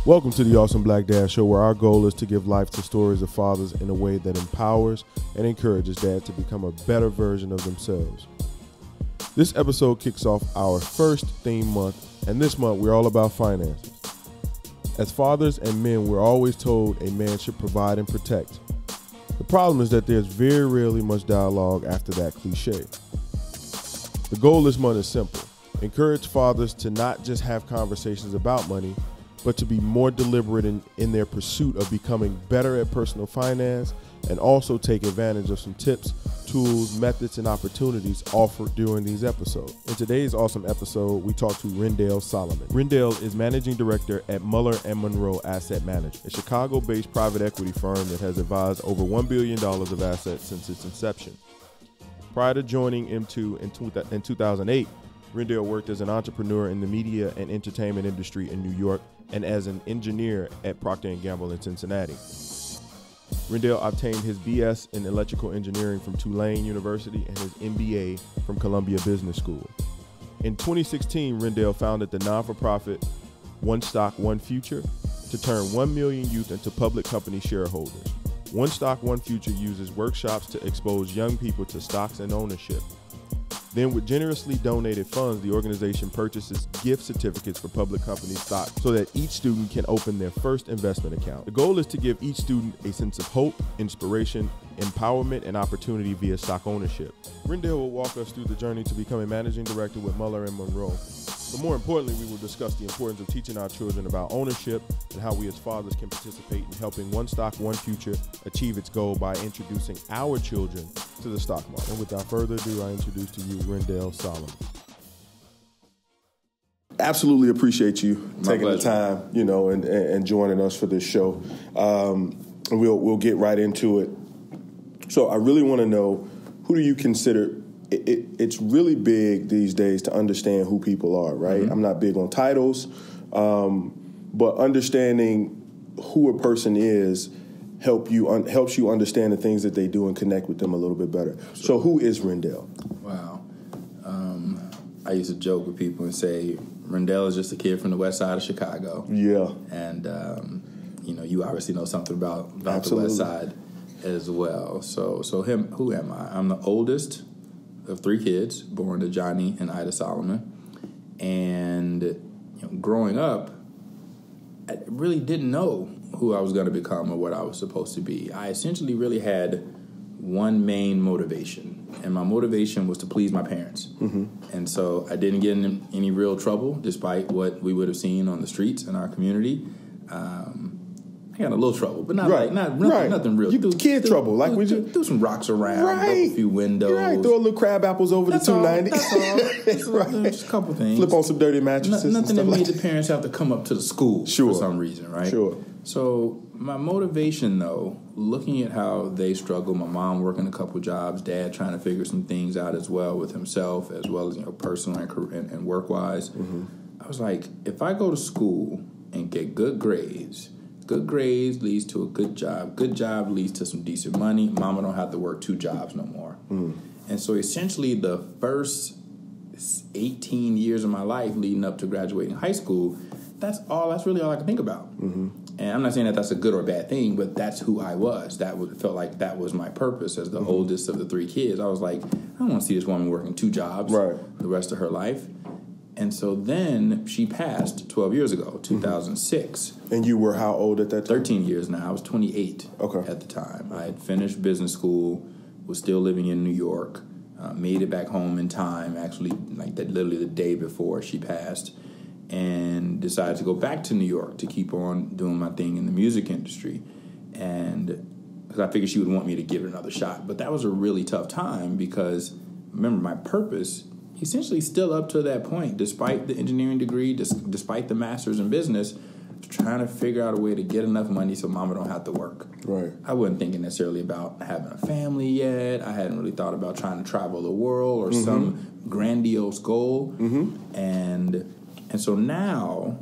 Welcome to the Awesome Black Dad Show, where our goal is to give life to stories of fathers in a way that empowers and encourages dad to become a better version of themselves. This episode kicks off our first theme month, and this month we're all about finances. As fathers and men, we're always told a man should provide and protect. The problem is that there's very rarely much dialogue after that cliche. The goal this month is simple. Encourage fathers to not just have conversations about money, but to be more deliberate in their pursuit of becoming better at personal finance, and also take advantage of some tips, tools, methods, and opportunities offered during these episodes. In today's awesome episode, we talk to Rendell Solomon. Rendell is Managing Director at Muller & Monroe Asset Management, a Chicago-based private equity firm that has advised over $1 billion of assets since its inception. Prior to joining M2 in 2008, Rendell worked as an entrepreneur in the media and entertainment industry in New York and as an engineer at Procter & Gamble in Cincinnati. Rendell obtained his BS in electrical engineering from Tulane University and his MBA from Columbia Business School. In 2016, Rendell founded the non-for-profit One Stock, One Future to turn 1 million youth into public company shareholders. One Stock, One Future uses workshops to expose young people to stocks and ownership. Then, with generously donated funds, the organization purchases gift certificates for public company stock so that each student can open their first investment account. The goal is to give each student a sense of hope, inspiration, empowerment, and opportunity via stock ownership. Rendell will walk us through the journey to become a managing director with Muller & Monroe. But more importantly, we will discuss the importance of teaching our children about ownership and how we as fathers can participate in helping One Stock, One Future achieve its goal by introducing our children to the stock market. And without further ado, I introduce to you Rendell Solomon. Absolutely appreciate you taking the time, and joining us for this show. And we'll get right into it. So I really want to know, who do you consider? It's really big these days to understand who people are, right? Mm-hmm. I'm not big on titles, but understanding who a person is helps you understand the things that they do and connect with them a little bit better. Absolutely. So who is Rendell? Wow. I used to joke with people and say, Rendell is just a kid from the west side of Chicago. Yeah. And, you obviously know something about the west side as well. So who am I? I'm the oldest of 3 kids, born to Johnny and Ida Solomon. And growing up, I really didn't know who I was going to become or what I was supposed to be. I essentially really had one main motivation, and my motivation was to please my parents. Mm-hmm. And so I didn't get in any real trouble, despite what we would have seen on the streets in our community. I got a little trouble, but nothing real. Kid trouble, like we just threw some rocks around, broke a few windows, throw a little crab apples over the 290. That's all. Just a couple things. Flip on some dirty mattresses. Nothing that made the parents have to come up to the school for some reason, right? Sure. So my motivation, though, looking at how they struggle, my mom working a couple jobs, dad trying to figure some things out as well with himself, as well as personal and work wise. Mm-hmm. I was like, if I go to school and get good grades leads to a good job leads to some decent money. Mama don't have to work 2 jobs no more. Mm. And so essentially the first 18 years of my life leading up to graduating high school, that's really all I could think about. Mm-hmm. And I'm not saying that that's a good or bad thing, but that's who I was. Felt like that was my purpose as the oldest of the 3 kids. I was like, I don't want to see this woman working 2 jobs the rest of her life. And so then she passed 12 years ago, 2006. And you were how old at that time? 13 years now. I was 28 at the time. I had finished business school, was still living in New York, made it back home in time, actually, literally the day before she passed, and decided to go back to New York to keep on doing my thing in the music industry. And because I figured she would want me to give it another shot. But that was a really tough time because, remember, my purpose essentially still up to that point, despite the engineering degree, despite the master's in business, trying to figure out a way to get enough money so mama don't have to work. Right. I wasn't thinking necessarily about having a family yet. I hadn't really thought about trying to travel the world or some grandiose goal. Mm-hmm. And so now,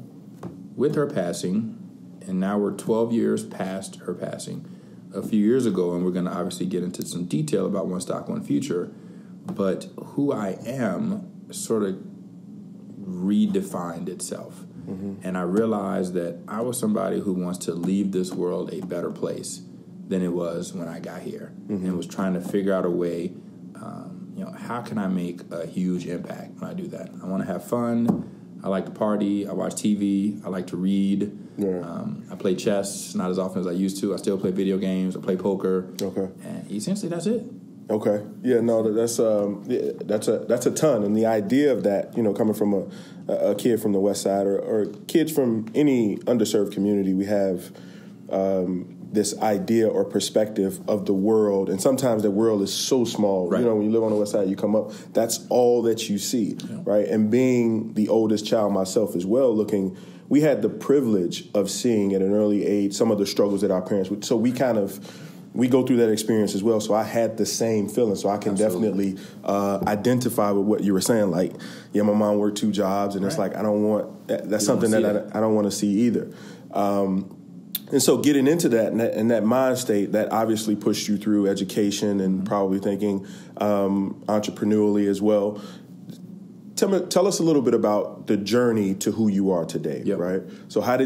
with her passing, and now we're 12 years past her passing, a few years ago, and we're going to obviously get into some detail about One Stock, One Future, but who I am sort of redefined itself. And I realized that I was somebody who wants to leave this world a better place than it was when I got here, and was trying to figure out a way, how can I make a huge impact when I do that? I want to have fun. I like to party. I watch TV. I like to read. Yeah. I play chess, not as often as I used to. I still play video games. I play poker. Okay. And essentially, that's it. Okay. Yeah. No. That's a ton. And the idea of that, coming from a kid from the West Side or kids from any underserved community, we have this idea or perspective of the world, and sometimes the world is so small. Right. When you live on the West Side, you come up, that's all that you see, right? And being the oldest child myself as well, we had the privilege of seeing at an early age some of the struggles that our parents would. So we go through that experience as well. So I had the same feeling. So I can definitely identify with what you were saying. Like, my mom worked 2 jobs, and it's like I don't want that's something that I don't want to see either. And so getting into that and that mind state, that obviously pushed you through education and probably thinking entrepreneurially as well. Tell us a little bit about the journey to who you are today, right? So what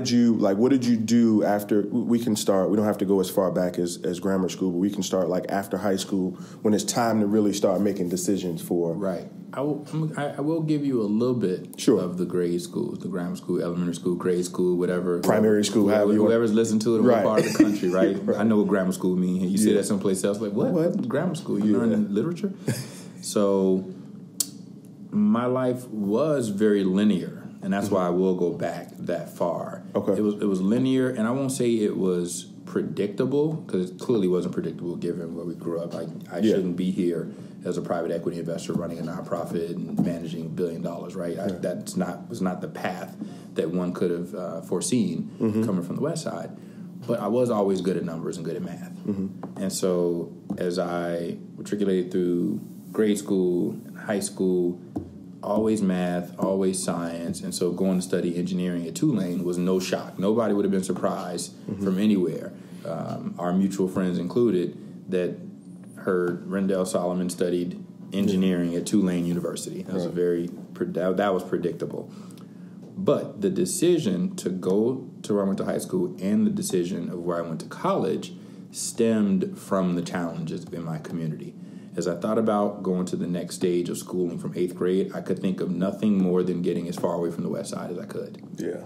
did you do after, we can start, we don't have to go as far back as grammar school, but we can start like after high school when it's time to really start making decisions for. Right. I will give you a little bit of the grade schools, the grammar school, elementary school, grade school, whatever. Primary school. Whoever's listened to it in what part of the country, right? I know what grammar school means. You see that someplace else, like, what? Grammar school? You learn literature? So my life was very linear, and that's why I will go back that far. Okay. It was linear, and I won't say it was predictable, because it clearly wasn't predictable given where we grew up. I shouldn't be here as a private equity investor running a nonprofit and managing $1 billion, right? That was not the path that one could have foreseen coming from the West Side. But I was always good at numbers and good at math. And so as I matriculated through grade school and high school, always math, always science, and so going to study engineering at Tulane was no shock. Nobody would have been surprised from anywhere, our mutual friends included, that heard Rendell Solomon studied engineering at Tulane University. That was that was predictable. But the decision to go to where I went to high school and the decision of where I went to college stemmed from the challenges in my community. As I thought about going to the next stage of schooling from 8th grade, I could think of nothing more than getting as far away from the West Side as I could. Yeah.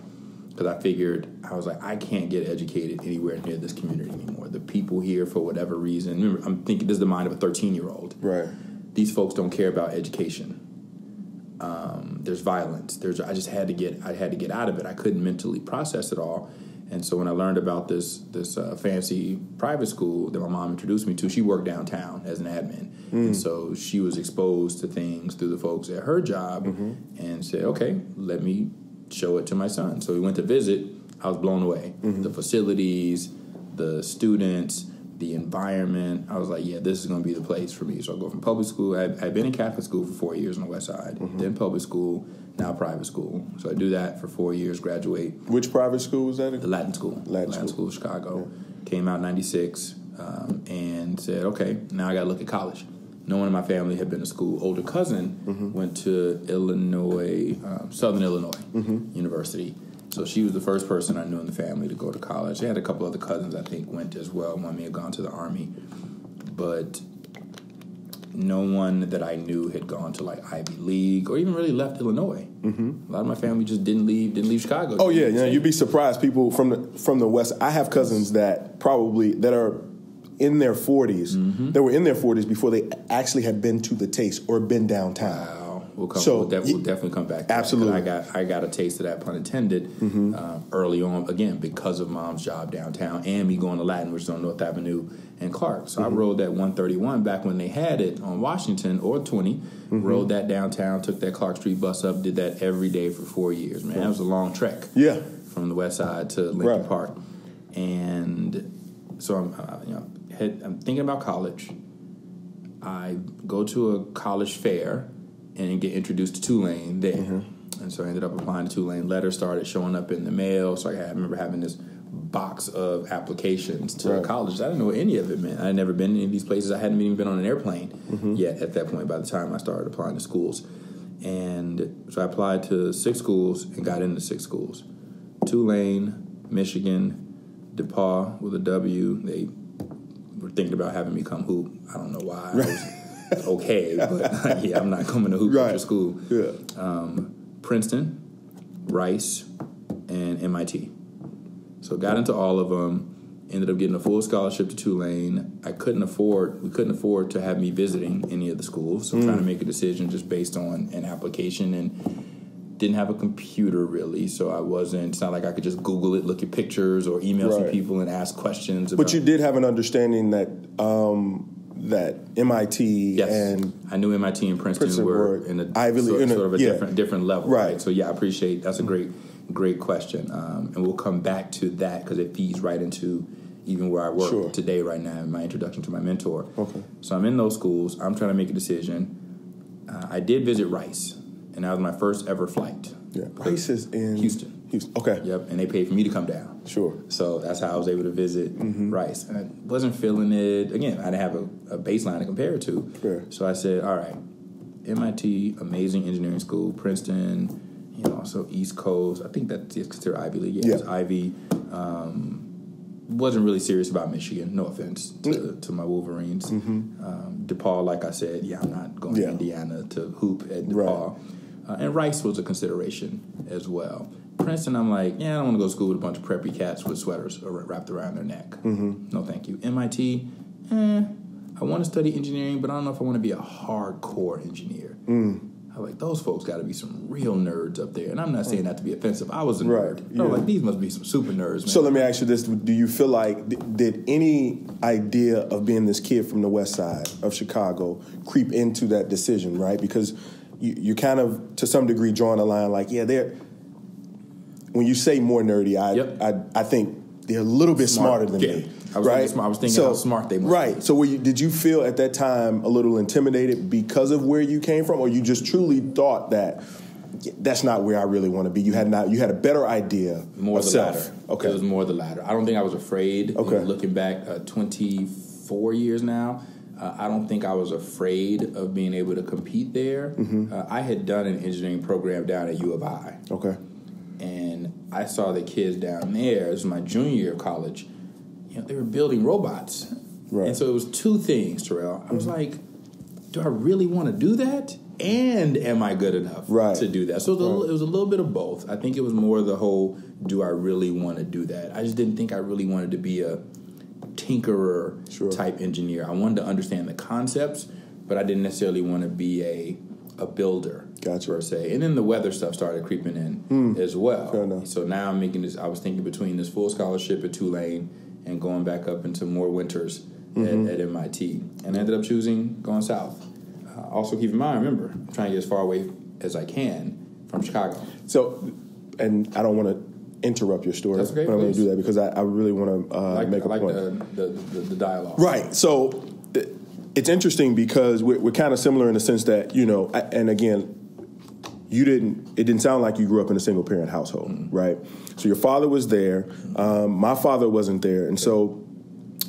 Because I figured, I was like, I can't get educated anywhere near this community anymore. The people here, for whatever reason, remember, I'm thinking this is the mind of a 13-year-old. Right. These folks don't care about education. There's violence. I had to get out of it. I couldn't mentally process it all. And so when I learned about this fancy private school that my mom introduced me to, she worked downtown as an admin. And so she was exposed to things through the folks at her job and said, okay, let me show it to my son. So we went to visit. I was blown away. The facilities, the students, the environment. I was like, yeah, this is going to be the place for me. So I go from public school. I'd been in Catholic school for 4 years on the West Side, then public school, now private school. So I do that for 4 years, graduate. Which private school was that? The Latin school. Latin school, Chicago. Yeah. Came out in 96 and said, okay, now I got to look at college. No one in my family had been to school. Older cousin went to Illinois, Southern Illinois University. So she was the first person I knew in the family to go to college. They had a couple other cousins, I think, went as well. One may have gone to the Army. But no one that I knew had gone to, like, Ivy League or even really left Illinois. A lot of my family just didn't leave Chicago. Oh, yeah. You'd be surprised. People from the West. I have cousins that are in their 40s. They were in their 40s before they actually had been to the Taste or been downtown. Wow. We'll definitely come back to absolutely. That. I got a taste of that, pun intended, early on, again, because of Mom's job downtown and me going to Latin, which is on North Avenue and Clark. So I rode that 131 back when they had it on Washington or 20, rode that downtown, took that Clark Street bus up, did that every day for 4 years. Man, that was a long trek from the West Side to Lincoln Park. And so I'm thinking about college. I go to a college fair and get introduced to Tulane there. And so I ended up applying to Tulane. Letters started showing up in the mail. So I remember having this box of applications to colleges. I didn't know what any of it meant. I had never been to any of these places. I hadn't even been on an airplane yet at that point by the time I started applying to schools. And so I applied to 6 schools and got into 6 schools. Tulane, Michigan, DePaul with a W. They were thinking about having me come hoop. I don't know why. I was okay, but yeah, I'm not coming to hoop at your school. Yeah. Princeton, Rice, and MIT. So got into all of them. Ended up getting a full scholarship to Tulane. We couldn't afford to have me visiting any of the schools. So I'm trying to make a decision just based on an application, and didn't have a computer really. So it's not like I could just Google it, look at pictures, or email some people and ask questions. But you did have an understanding that that MIT and I knew MIT and Princeton were in a Ivy League, sort of a different level. Right. So yeah, I appreciate that's a great question. And we'll come back to that because it feeds right into even where I work today right now in my introduction to my mentor. Okay. So I'm in those schools. I'm trying to make a decision. I did visit Rice, and that was my first ever flight. Yeah. Rice is in Houston. Okay. Yep, and they paid for me to come down. Sure. So that's how I was able to visit Rice. And I wasn't feeling it. Again, I didn't have a baseline to compare it to. Sure. So I said, all right, MIT, amazing engineering school, Princeton, also East Coast. I think that's considered Ivy League. Yeah, it's Ivy. Wasn't really serious about Michigan. No offense to my Wolverines. DePaul, like I said, I'm not going to Indiana to hoop at DePaul. Right. And Rice was a consideration as well. Princeton, I'm like, I don't want to go to school with a bunch of preppy cats with sweaters wrapped around their neck. No, thank you. MIT, I want to study engineering, but I don't know if I want to be a hardcore engineer. I'm like, those folks got to be some real nerds up there. And I'm not saying that to be offensive. I was a nerd. Right. I'm like, these must be some super nerds, man. So let me ask you this. Do you feel like, did any idea of being this kid from the west side of Chicago creep into that decision, right? Because you kind of, to some degree, drawing a line like, when you say more nerdy, I think they're a little bit smarter than me. I was thinking how smart they must be. So did you feel at that time a little intimidated because of where you came from, or you just truly thought that that's not where I really want to be? You had a better idea more of the self. latter. Okay. It was more the latter. I don't think I was afraid. Okay. Looking back 24 years now, I don't think I was afraid of being able to compete there. I had done an engineering program down at U of I. Okay. And I saw the kids down there. It was my junior year of college. They were building robots. Right. And so it was 2 things, Terrell. I was like, do I really want to do that? And am I good enough to do that? So it was a little bit of both. I think it was more the whole, do I really want to do that? I just didn't think I really wanted to be a tinkerer type engineer. I wanted to understand the concepts, but I didn't necessarily want to be a builder per se. And then the weather stuff started creeping in as well. Fair enough. So now I'm making this, I was thinking between this full scholarship at Tulane and going back up into more winters at MIT. And I ended up choosing going south. Also, keep in mind, remember, I'm trying to get as far away as I can from Chicago. So, and I don't want to interrupt your story. That's okay, but I'm going to do that because I really want to make a point. The dialogue. Right. So, it's interesting because we're kind of similar in the sense that, and again, it didn't sound like you grew up in a single parent household, right? So your father was there. My father wasn't there. And so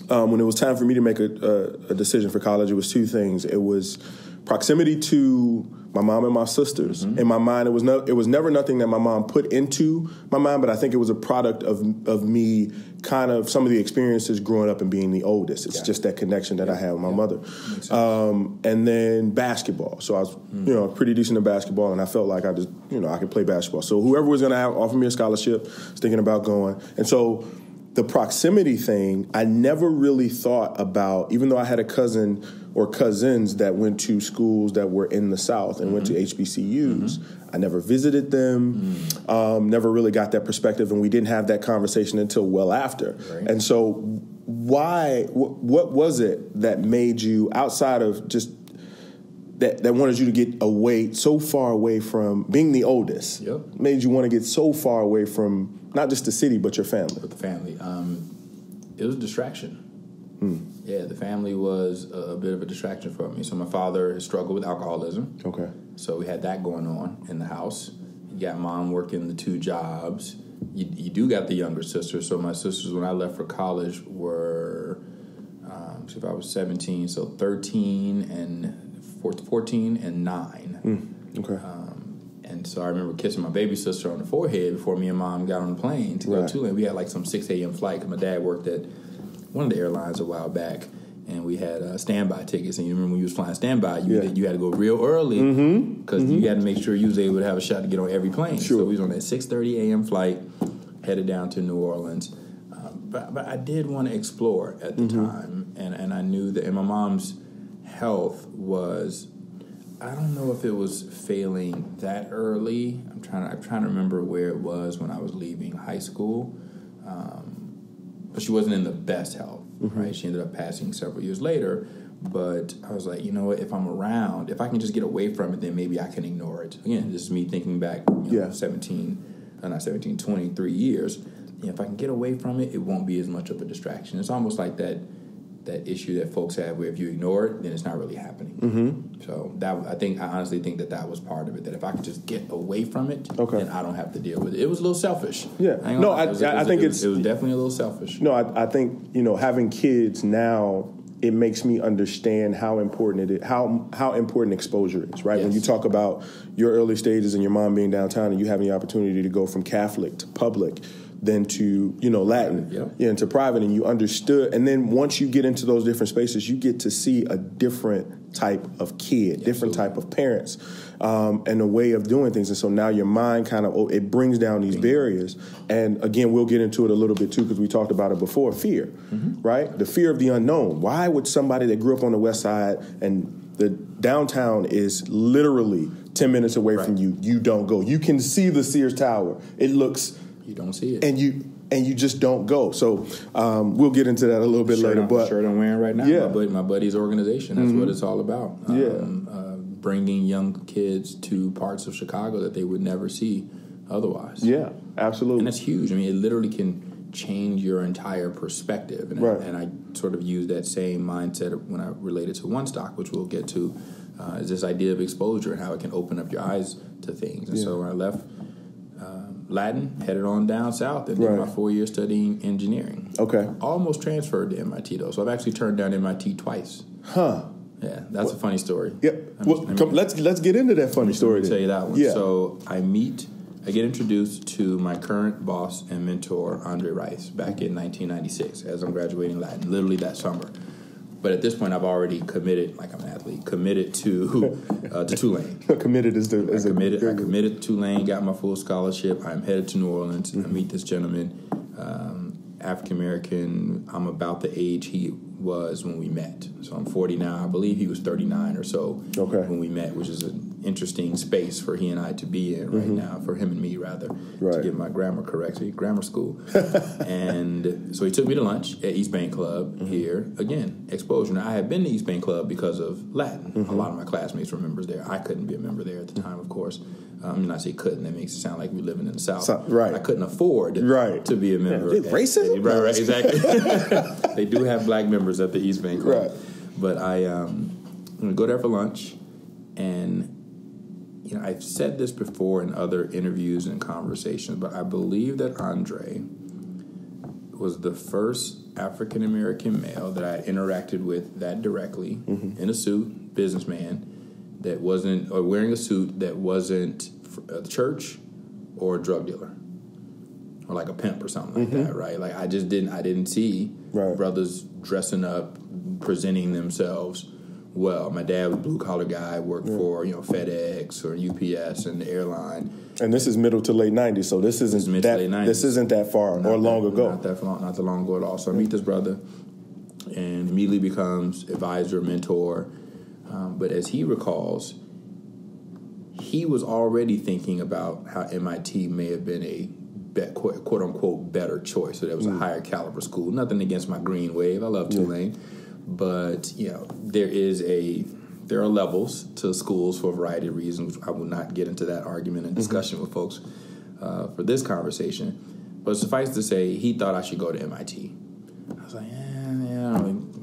when it was time for me to make a decision for college, it was 2 things. It was proximity to my mom and my sisters. In my mind, it was never nothing that my mom put into my mind, but I think it was a product of me kind of some of the experiences growing up and being the oldest. It's just that connection that I had with my mother. And then basketball. So I was, pretty decent at basketball, and I felt like I just, I could play basketball. So whoever was going to offer me a scholarship was thinking about going. And so the proximity thing, I never really thought about, even though I had a cousin or cousins that went to schools that were in the South and went to HBCUs. I never visited them, never really got that perspective, and we didn't have that conversation until well after. Right. And so what was it that made you, outside of just that wanted you to get so far away from being the oldest, made you want to get so far away from not just the city, but your family? With the family. It was a distraction. Yeah, the family was a bit of a distraction for me. So my father has struggled with alcoholism. Okay. So we had that going on in the house. You got mom working the 2 jobs. You do got the younger sister. So my sisters, when I left for college, were, if I was 17, so 13 and 14 and 9. Okay. And so I remember kissing my baby sister on the forehead before me and Mom got on the plane to go to Tulane. We had like some 6 a.m. flight because my dad worked at one of the airlines a while back, and we had standby tickets. And you remember when you was flying standby, you had to go real early because you had to make sure you was able to have a shot to get on every plane. Sure. So we was on that 6:30 a.m. flight, headed down to New Orleans. But I did want to explore at the time, and I knew that, and my mom's health was, I don't know if it was failing that early. I'm trying to remember where it was when I was leaving high school, but she wasn't in the best health. Right, she ended up passing several years later. But I was like, you know what? If I'm around, if I can just get away from it, then maybe I can ignore it. Again, this is me thinking back, 23 years. If I can get away from it, it won't be as much of a distraction. It's almost like that issue that folks have where if you ignore it, then it's not really happening. So I honestly think that was part of it. That if I could just get away from it, then I don't have to deal with it. It was a little selfish. Yeah. I think it was definitely a little selfish. No, I think having kids now, it makes me understand how important it is, how important exposure is, right? Yes. When you talk about your early stages and your mom being downtown and you having the opportunity to go from Catholic to public, then to, Latin, and to private, and you understood. And then once you get into those different spaces, you get to see a different type of kid, different type of parents, and a way of doing things. And so now your mind it brings down these barriers. And again, we'll get into it a little bit too, because we talked about it before, fear, right? The fear of the unknown. Why would somebody that grew up on the West Side and the downtown is literally 10 minutes away from you don't go? You can see the Sears Tower. It looks... You don't see it. And you just don't go. So we'll get into that a little bit later. But shirt I'm wearing right now, my buddy's organization. That's what it's all about. Bringing young kids to parts of Chicago that they would never see otherwise. Yeah, absolutely. And that's huge. I mean, it literally can change your entire perspective. And I sort of use that same mindset when I relate it to One Stock, which we'll get to, is this idea of exposure and how it can open up your eyes to things. And so when I left Latin, headed on down south, and did my 4 years studying engineering. Okay. Almost transferred to MIT, though. So I've actually turned down MIT twice. Huh. Yeah, that's a funny story. Yep. Let's get into that funny story. Let me tell you that one. Yeah. So I get introduced to my current boss and mentor, Andre Rice, back in 1996 as I'm graduating Latin, literally that summer. But at this point, I've already committed, like I'm an athlete, committed to Tulane. Committed I committed to Tulane, got my full scholarship. I'm headed to New Orleans. I meet this gentleman, African American. I'm about the age he was when we met. So I'm 40 now. I believe he was 39 or so when we met, which is an interesting space for he and I to be in right now, for him and me, rather, to get my grammar correct. So grammar school. And so he took me to lunch at East Bank Club here. Again, exposure. Now, I had been to East Bank Club because of Latin. A lot of my classmates were members there. I couldn't be a member there at the time, of course. I say couldn't. That makes it sound like we're living in the South. I couldn't afford to be a member. Racism? Right, exactly. They do have black members at the East Bank Club. Right. But I go there for lunch, and I've said this before in other interviews and conversations, but I believe that Andre was the first African American male that I interacted with that directly in a suit, businessman, that wasn't, or wearing a suit that wasn't a church or a drug dealer or like a pimp or something like that, right? Like I didn't see brothers dressing up, presenting themselves well. My dad was a blue-collar guy, worked for, FedEx or UPS and the airline. And this is middle to late 90s, so this isn't that far or long ago. Not that long ago at all. So I meet this brother and immediately becomes advisor, mentor. But as he recalls, he was already thinking about how MIT may have been a quote-unquote better choice. So there was a higher caliber school. Nothing against my Green Wave. I love Tulane. But, there are levels to schools for a variety of reasons. I will not get into that argument and discussion with folks for this conversation. But suffice to say, he thought I should go to MIT. I was like,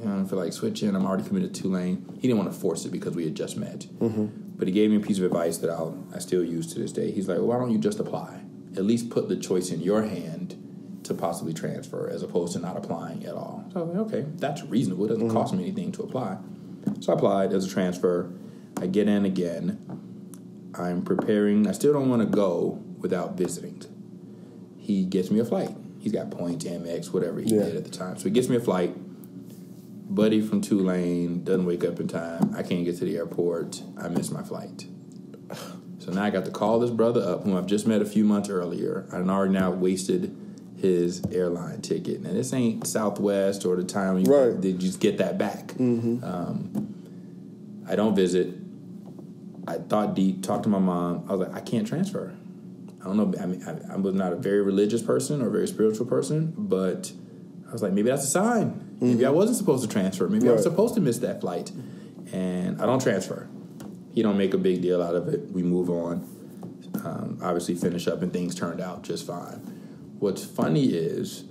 I don't feel like switching. I'm already committed to Tulane. He didn't want to force it because we had just met. But he gave me a piece of advice that I still use to this day. He's like, well, why don't you just apply? At least put the choice in your hand to possibly transfer as opposed to not applying at all. So I was like, okay, that's reasonable. It doesn't cost me anything to apply. So I applied as a transfer. I get in again. I'm preparing. I still don't want to go without visiting. He gets me a flight. He's got points, Amex, whatever he did at the time. So he gets me a flight. Buddy from Tulane doesn't wake up in time. I can't get to the airport. I miss my flight. So now I got to call this brother up, whom I've just met a few months earlier. I've already now wasted his airline ticket. Now, this ain't Southwest or the time you just get that back. Mm-hmm. I don't visit. I thought deep, talked to my mom. I was like, I can't transfer. I don't know. I mean, I was not a very religious person or a very spiritual person, but I was like, maybe that's a sign. Maybe I wasn't supposed to transfer. Maybe I was supposed to miss that flight. And I don't transfer. He don't make a big deal out of it. We move on. Obviously finish up and things turned out just fine. What's funny is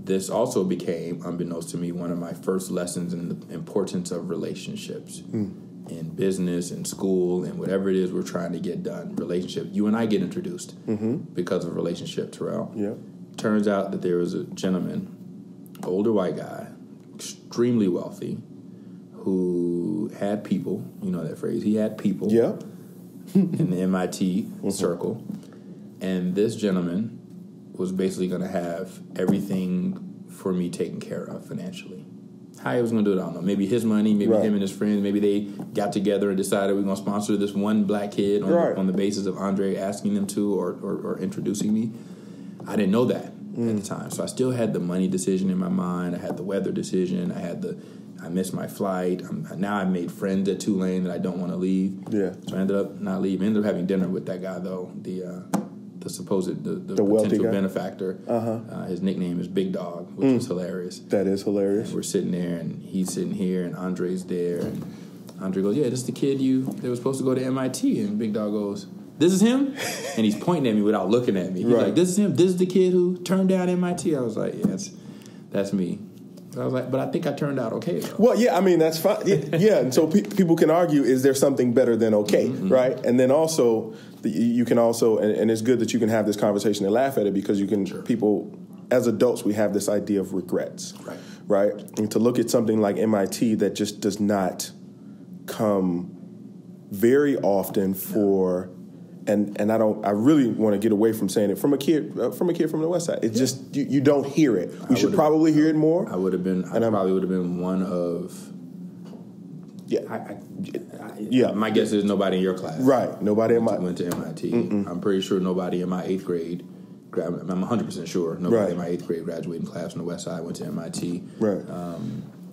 this also became, unbeknownst to me, one of my first lessons in the importance of relationships. In business, in school, and whatever it is we're trying to get done. Relationship. You and I get introduced because of relationship, Terrell. Yeah. Turns out that there was a gentleman, older white guy, extremely wealthy, who had people. You know that phrase. He had people. Yeah. In the MIT circle. And this gentleman was basically going to have everything for me taken care of financially. How he was going to do it, I don't know. Maybe his money, maybe him and his friends, maybe they got together and decided we're going to sponsor this one black kid on the basis of Andre asking them to or introducing me. I didn't know that at the time. So I still had the money decision in my mind. I had the weather decision. I missed my flight. Now I've made friends at Tulane that I don't want to leave. Yeah. So I ended up not leaving. I ended up having dinner with that guy, though, the supposed the potential guy. Benefactor. His nickname is Big Dog, which is hilarious. That is hilarious. And we're sitting there, and he's sitting here, and Andre's there, and Andre goes, "Yeah, this is the kid that was supposed to go to MIT." And Big Dog goes, "This is him?" And he's pointing at me without looking at me. He's like, "This is him. This is the kid who turned down MIT." I was like, "Yes, that's me." I was like, but I think I turned out okay, though. Well, yeah, I mean, that's fine. Yeah, and so people can argue, is there something better than okay, right? And then also, you can also, and it's good that you can have this conversation and laugh at it because you can, people, as adults, we have this idea of regrets, right? And to look at something like MIT that just does not come very often for... And I really want to get away from saying it from a kid from the West Side. It's just you don't hear it. We should probably hear it more. I would have been. I probably would have been one of. Yeah. My guess is nobody in your class. Right. Nobody in my went to MIT. I'm pretty sure nobody in my 8th grade. I'm 100% sure nobody in my 8th grade graduating class from the West Side went to MIT. Right.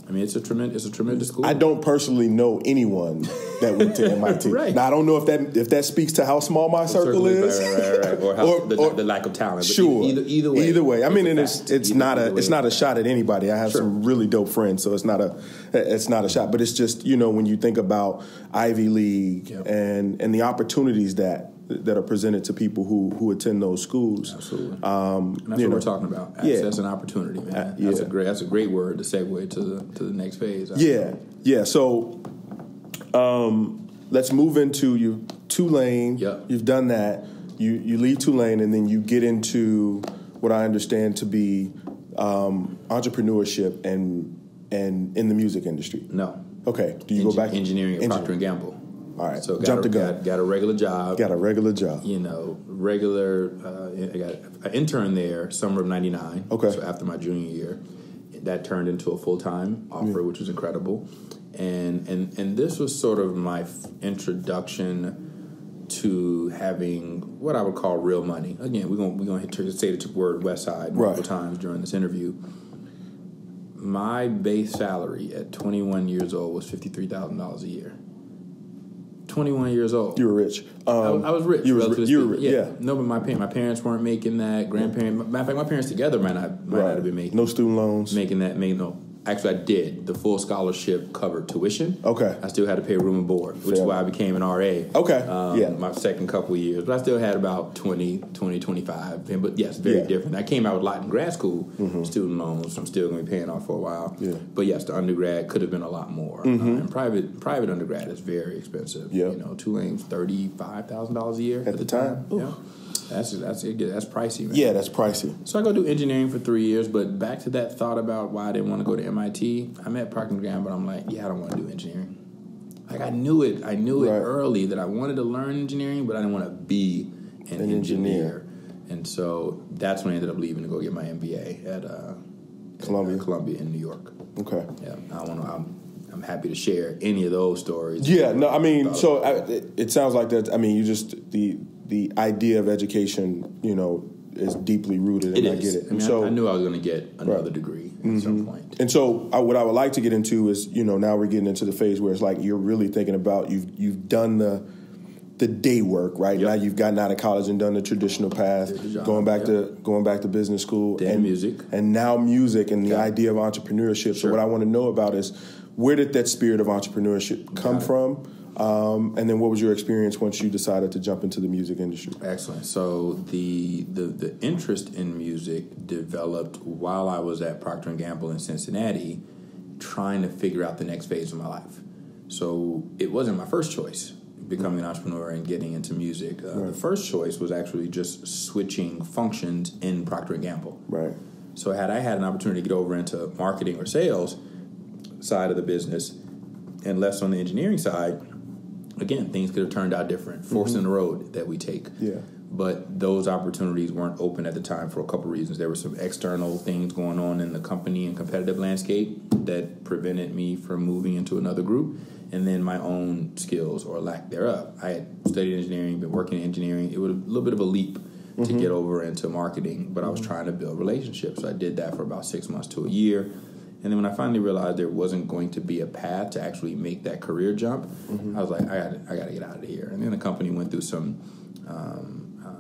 I mean, it's a tremendous school. I don't personally know anyone that went to MIT. Now, I don't know if that speaks to how small my circle is, right. Or the lack of talent. But sure, either way. I mean, and it's not a shot at anybody. I have some really dope friends, so it's not a shot. But it's just when you think about Ivy League and the opportunities that are presented to people who attend those schools. Absolutely. And that's what we're talking about. Access and opportunity, man. That's a great word to segue to the next phase. Yeah. So let's move into Tulane. Yep. You've done that. You leave Tulane and then you get into what I understand to be entrepreneurship and in the music industry. No. Okay. Do you go back engineering at Procter & Gamble? All right, so jump the gun. Got a regular job. I got an intern there summer of '99. Okay. So after my junior year, that turned into a full-time offer, which was incredible. And this was sort of my introduction to having what I would call real money. Again, we're gonna say the word West Side multiple times during this interview. My base salary at 21 years old was $53,000 a year. 21 years old. You were rich. I was rich. You were rich. Yeah. No, but my parents weren't making that. Grandparents. Matter of fact, my parents together might not have been making. No student loans. No. Actually, I did. The full scholarship covered tuition. Okay. I still had to pay room and board, which is why I became an RA. Okay. My second couple of years. But I still had about 25. But yes, very different. I came out with a lot in grad school, student loans. I'm still going to be paying off for a while. Yeah. But yes, the undergrad could have been a lot more. And private undergrad is very expensive. Yeah. Tulane's $35,000 a year at the time. Yeah. That's pricey, man. Yeah, that's pricey. So I go do engineering for 3 years, but back to that thought about why I didn't want to go to MIT. I'm at Procter & Gamble, but I'm like, I don't want to do engineering. Like I knew it early that I wanted to learn engineering, but I didn't want to be an engineer. And so that's when I ended up leaving to go get my MBA at Columbia in New York. Okay. Yeah, I'm happy to share any of those stories. Yeah, no, I mean, it sounds like that. I mean, you just the idea of education, is deeply rooted, and I get it. I mean, I knew I was going to get another degree at some point. And so, what I would like to get into is, now we're getting into the phase where it's like you're really thinking about you've done the day work, right? Yep. Now you've gotten out of college and done the traditional path, going back to business school, and music, and now music, and the idea of entrepreneurship. Sure. So, what I want to know about is where did that spirit of entrepreneurship come from? And then what was your experience once you decided to jump into the music industry? Excellent. So the interest in music developed while I was at Procter & Gamble in Cincinnati, trying to figure out the next phase of my life. So it wasn't my first choice, becoming an entrepreneur and getting into music. The first choice was actually just switching functions in Procter & Gamble. Right. So had I had an opportunity to get over into marketing or sales side of the business and less on the engineering side, again, things could have turned out different. Forks in the road that we take. Yeah. But those opportunities weren't open at the time for a couple of reasons. There were some external things going on in the company and competitive landscape that prevented me from moving into another group. And then my own skills or lack thereof. I had studied engineering, been working in engineering. It was a little bit of a leap to get over into marketing, but I was trying to build relationships. So I did that for about 6 months to a year. And then when I finally realized there wasn't going to be a path to actually make that career jump, I was like, I got to get out of here. And then the company went through some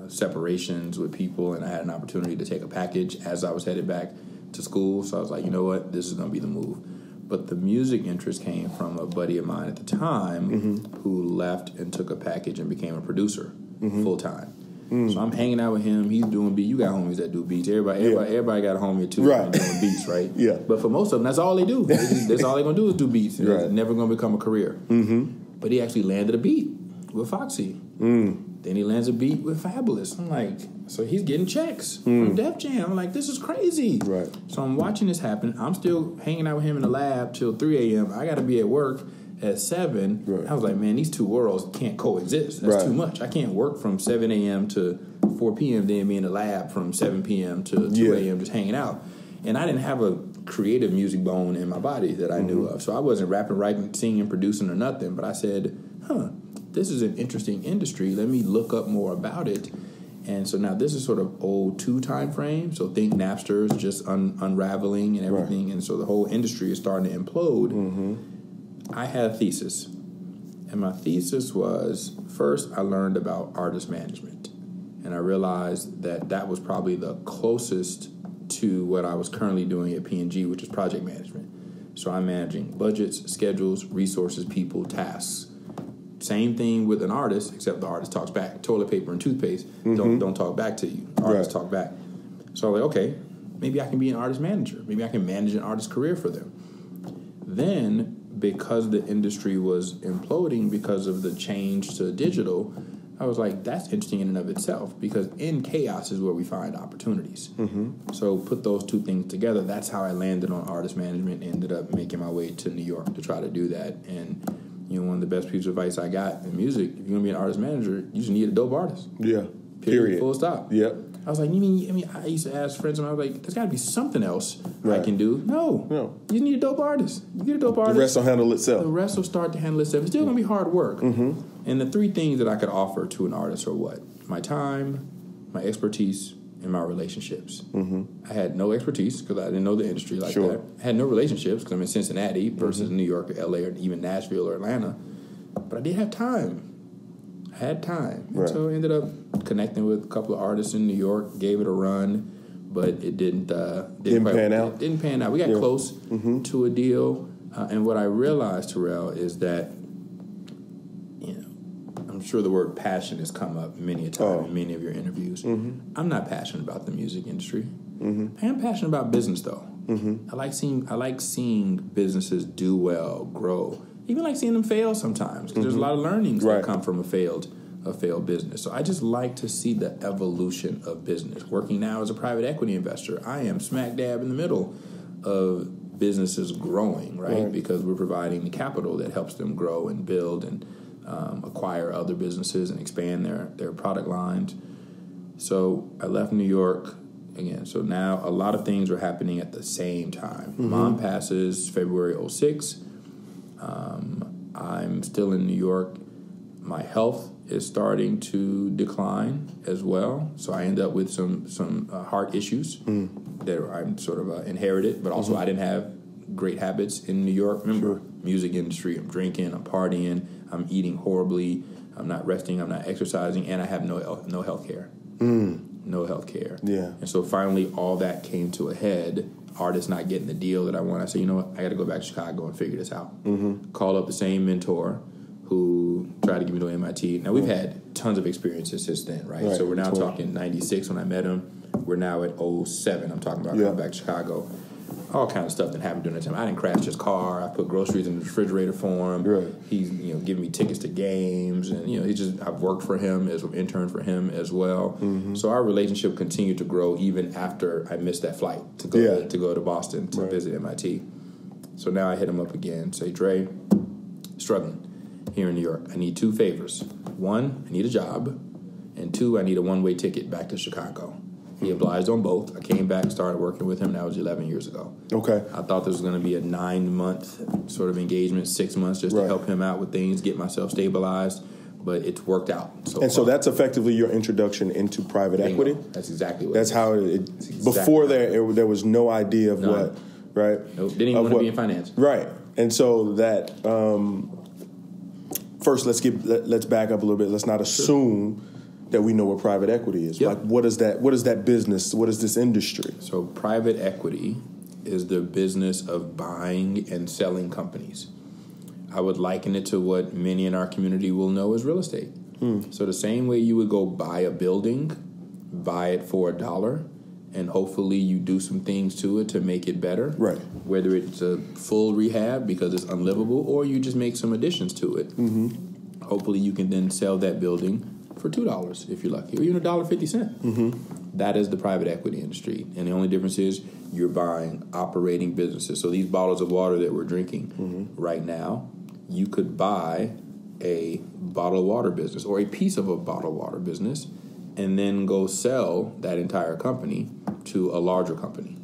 separations with people, and I had an opportunity to take a package as I was headed back to school. So I was like, you know what, this is going to be the move. But the music interest came from a buddy of mine at the time who left and took a package and became a producer full time. So I'm hanging out with him. He's doing beats. You got homies that do beats. Everybody got a homie or two doing beats, right? Yeah. But for most of them, that's all they do. That's all they're going to do is do beats. It's never going to become a career. But he actually landed a beat with Foxy. Then he lands a beat with Fabulous. I'm like, so he's getting checks from Def Jam. I'm like, this is crazy. Right. So I'm watching this happen. I'm still hanging out with him in the lab till 3 a.m. I got to be at work at 7. Right. I was like, man, these two worlds can't coexist. That's too much. I can't work from 7 a.m. to 4 p.m. then be in the lab from 7 p.m. to 2 a.m. just hanging out. And I didn't have a creative music bone in my body that I knew of. So I wasn't rapping, writing, singing, producing or nothing. But I said, this is an interesting industry. Let me look up more about it. And so now this is sort of 02 time frame. So think Napster's just unraveling and everything. And so the whole industry is starting to implode. I had a thesis. And my thesis was, first, I learned about artist management. And I realized that that was probably the closest to what I was currently doing at P&G, which is project management. So I'm managing budgets, schedules, resources, people, tasks. Same thing with an artist, except the artist talks back. Toilet paper and toothpaste don't talk back to you. Artists talk back. So I was like, okay, maybe I can be an artist manager. Maybe I can manage an artist career for them. Then, because the industry was imploding because of the change to digital, I was like, that's interesting in and of itself, because in chaos is where we find opportunities. So put those two things together. That's how I landed on artist management and ended up making my way to New York to try to do that. And one of the best pieces of advice I got in music, if you're going to be an artist manager, you just need a dope artist. Yeah. Period. Full stop. Yep. I was like, I used to ask friends, and I was like, there's got to be something else I can do. No. You need a dope artist. You get a dope artist. The rest will handle itself. The rest will start to handle itself. It's still going to be hard work. And the three things that I could offer to an artist are what? My time, my expertise, and my relationships. I had no expertise because I didn't know the industry like that. I had no relationships because I'm in Cincinnati versus New York or LA or even Nashville or Atlanta. But I did have time. I had time. And so I ended up connecting with a couple of artists in New York, gave it a run, but it didn't pan out. It didn't pan out. We got close to a deal. And what I realized, Terrell, is that, I'm sure the word passion has come up many a time in many of your interviews. I'm not passionate about the music industry. I am passionate about business, though. I like seeing businesses do well, grow. Even like seeing them fail sometimes, because there's a lot of learnings that come from a failed business. So I just like to see the evolution of business. Working now as a private equity investor, I am smack dab in the middle of businesses growing, right? Because we're providing the capital that helps them grow and build and acquire other businesses and expand their product lines. So I left New York again. So now a lot of things are happening at the same time. Mom passes February 2006. I'm still in New York. My health is starting to decline as well. So I end up with some heart issues that I'm sort of inherited, but also I didn't have great habits in New York. Remember, music industry, I'm drinking, I'm partying, I'm eating horribly, I'm not resting, I'm not exercising, and I have no health care. No health care. Yeah. And so finally all that came to a head. Artists not getting the deal that I want. I said, you know what, I got to go back to Chicago and figure this out. Call up the same mentor who tried to get me to MIT. Now, we've had tons of experiences since then, right? So we're now talking 96 when I met him. We're now at 07. I'm talking about going back to Chicago. All kind of stuff that happened during that time. I didn't crash his car. I put groceries in the refrigerator for him. He's giving me tickets to games, and I've worked for him as an intern for him as well. So our relationship continued to grow even after I missed that flight to go to Boston to visit MIT. So now I hit him up again. Say, Dre, struggling here in New York. I need two favors. One, I need a job, and two, I need a one-way ticket back to Chicago. He obliged on both. I came back, started working with him. That was 11 years ago. Okay. I thought this was going to be a 9-month sort of engagement, 6 months just to help him out with things, get myself stabilized. But it's worked out so far. So that's effectively your introduction into private equity? That's exactly what That's it how is. it... Before there was no idea of what, right? Nope. Didn't even want to be in finance. Right. And so that... first, let's back up a little bit. Let's not assume that we know what private equity is. Like, what is that business? What is this industry? So private equity is the business of buying and selling companies. I would liken it to what many in our community will know as real estate. So the same way you would go buy a building, buy it for $1, and hopefully you do some things to it to make it better. Right. Whether it's a full rehab because it's unlivable, or you just make some additions to it. Hopefully you can then sell that building for $2 if you're lucky, or even $1.50. That is the private equity industry. And the only difference is you're buying operating businesses. So these bottles of water that we're drinking right now, you could buy a bottled water business or a piece of a bottled water business and then go sell that entire company to a larger company.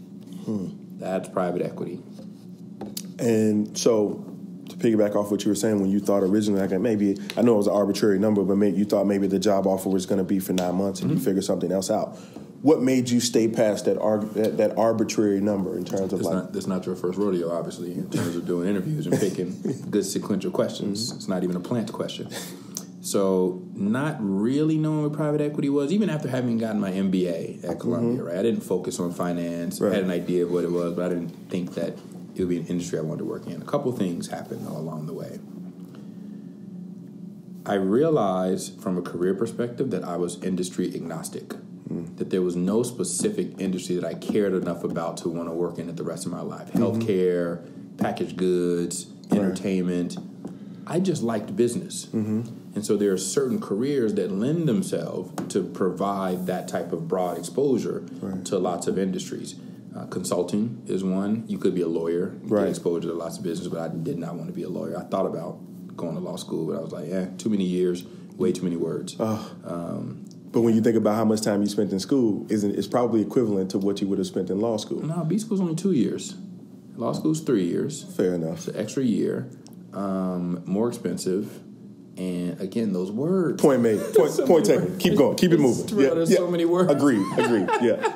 That's private equity. And so, to piggyback off what you were saying, when you thought originally, like maybe, I know it was an arbitrary number, but maybe you thought maybe the job offer was going to be for 9 months and you figured something else out. What made you stay past that arbitrary number in terms of That's not your first rodeo, obviously, in terms of doing interviews and picking good sequential questions. It's not even a plant question. So not really knowing what private equity was, even after having gotten my MBA at Columbia, right? I didn't focus on finance. I had an idea of what it was, but I didn't think that it would be an industry I wanted to work in. A couple things happened along the way. I realized from a career perspective that I was industry agnostic, that there was no specific industry that I cared enough about to want to work in it the rest of my life. Healthcare, packaged goods, entertainment. I just liked business. And so there are certain careers that lend themselves to provide that type of broad exposure to lots of industries. Consulting is one. You could be a lawyer, get exposure to lots of business, but I did not want to be a lawyer. I thought about going to law school, but I was like, too many years, way too many words. But when you think about how much time you spent in school, it's probably equivalent to what you would have spent in law school. No, B school's only 2 years. Law school's 3 years. Fair enough. It's an extra year, more expensive. And again, those words. Point made. Point taken. Keep going. Keep it moving. There's so many words. Agreed. Yeah.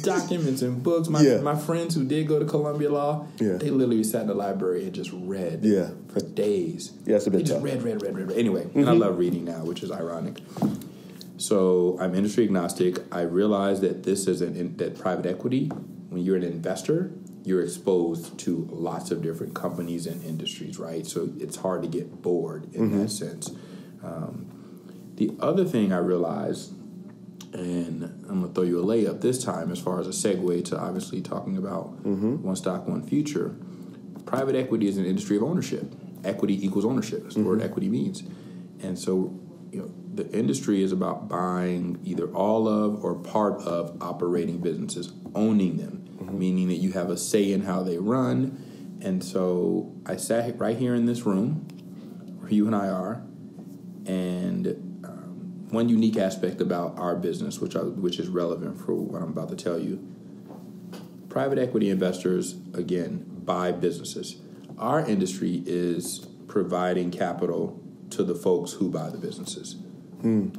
Documents and books. My friends who did go to Columbia Law, they literally sat in the library and just read for days. Yeah, it's a bit tough. Just read. Anyway, and I love reading now, which is ironic. So I'm industry agnostic. I realized that this is that private equity, when you're an investor, you're exposed to lots of different companies and industries, right? So it's hard to get bored in that sense. The other thing I realized, and I'm going to throw you a layup this time as far as a segue to obviously talking about One Stock, One Future, private equity is an industry of ownership. Equity equals ownership. That's the word equity means. And so, the industry is about buying either all of or part of operating businesses, owning them. meaning that you have a say in how they run. And so I sat right here in this room where you and I are, and one unique aspect about our business, which is relevant for what I'm about to tell you, private equity investors, again, buy businesses. Our industry is providing capital to the folks who buy the businesses.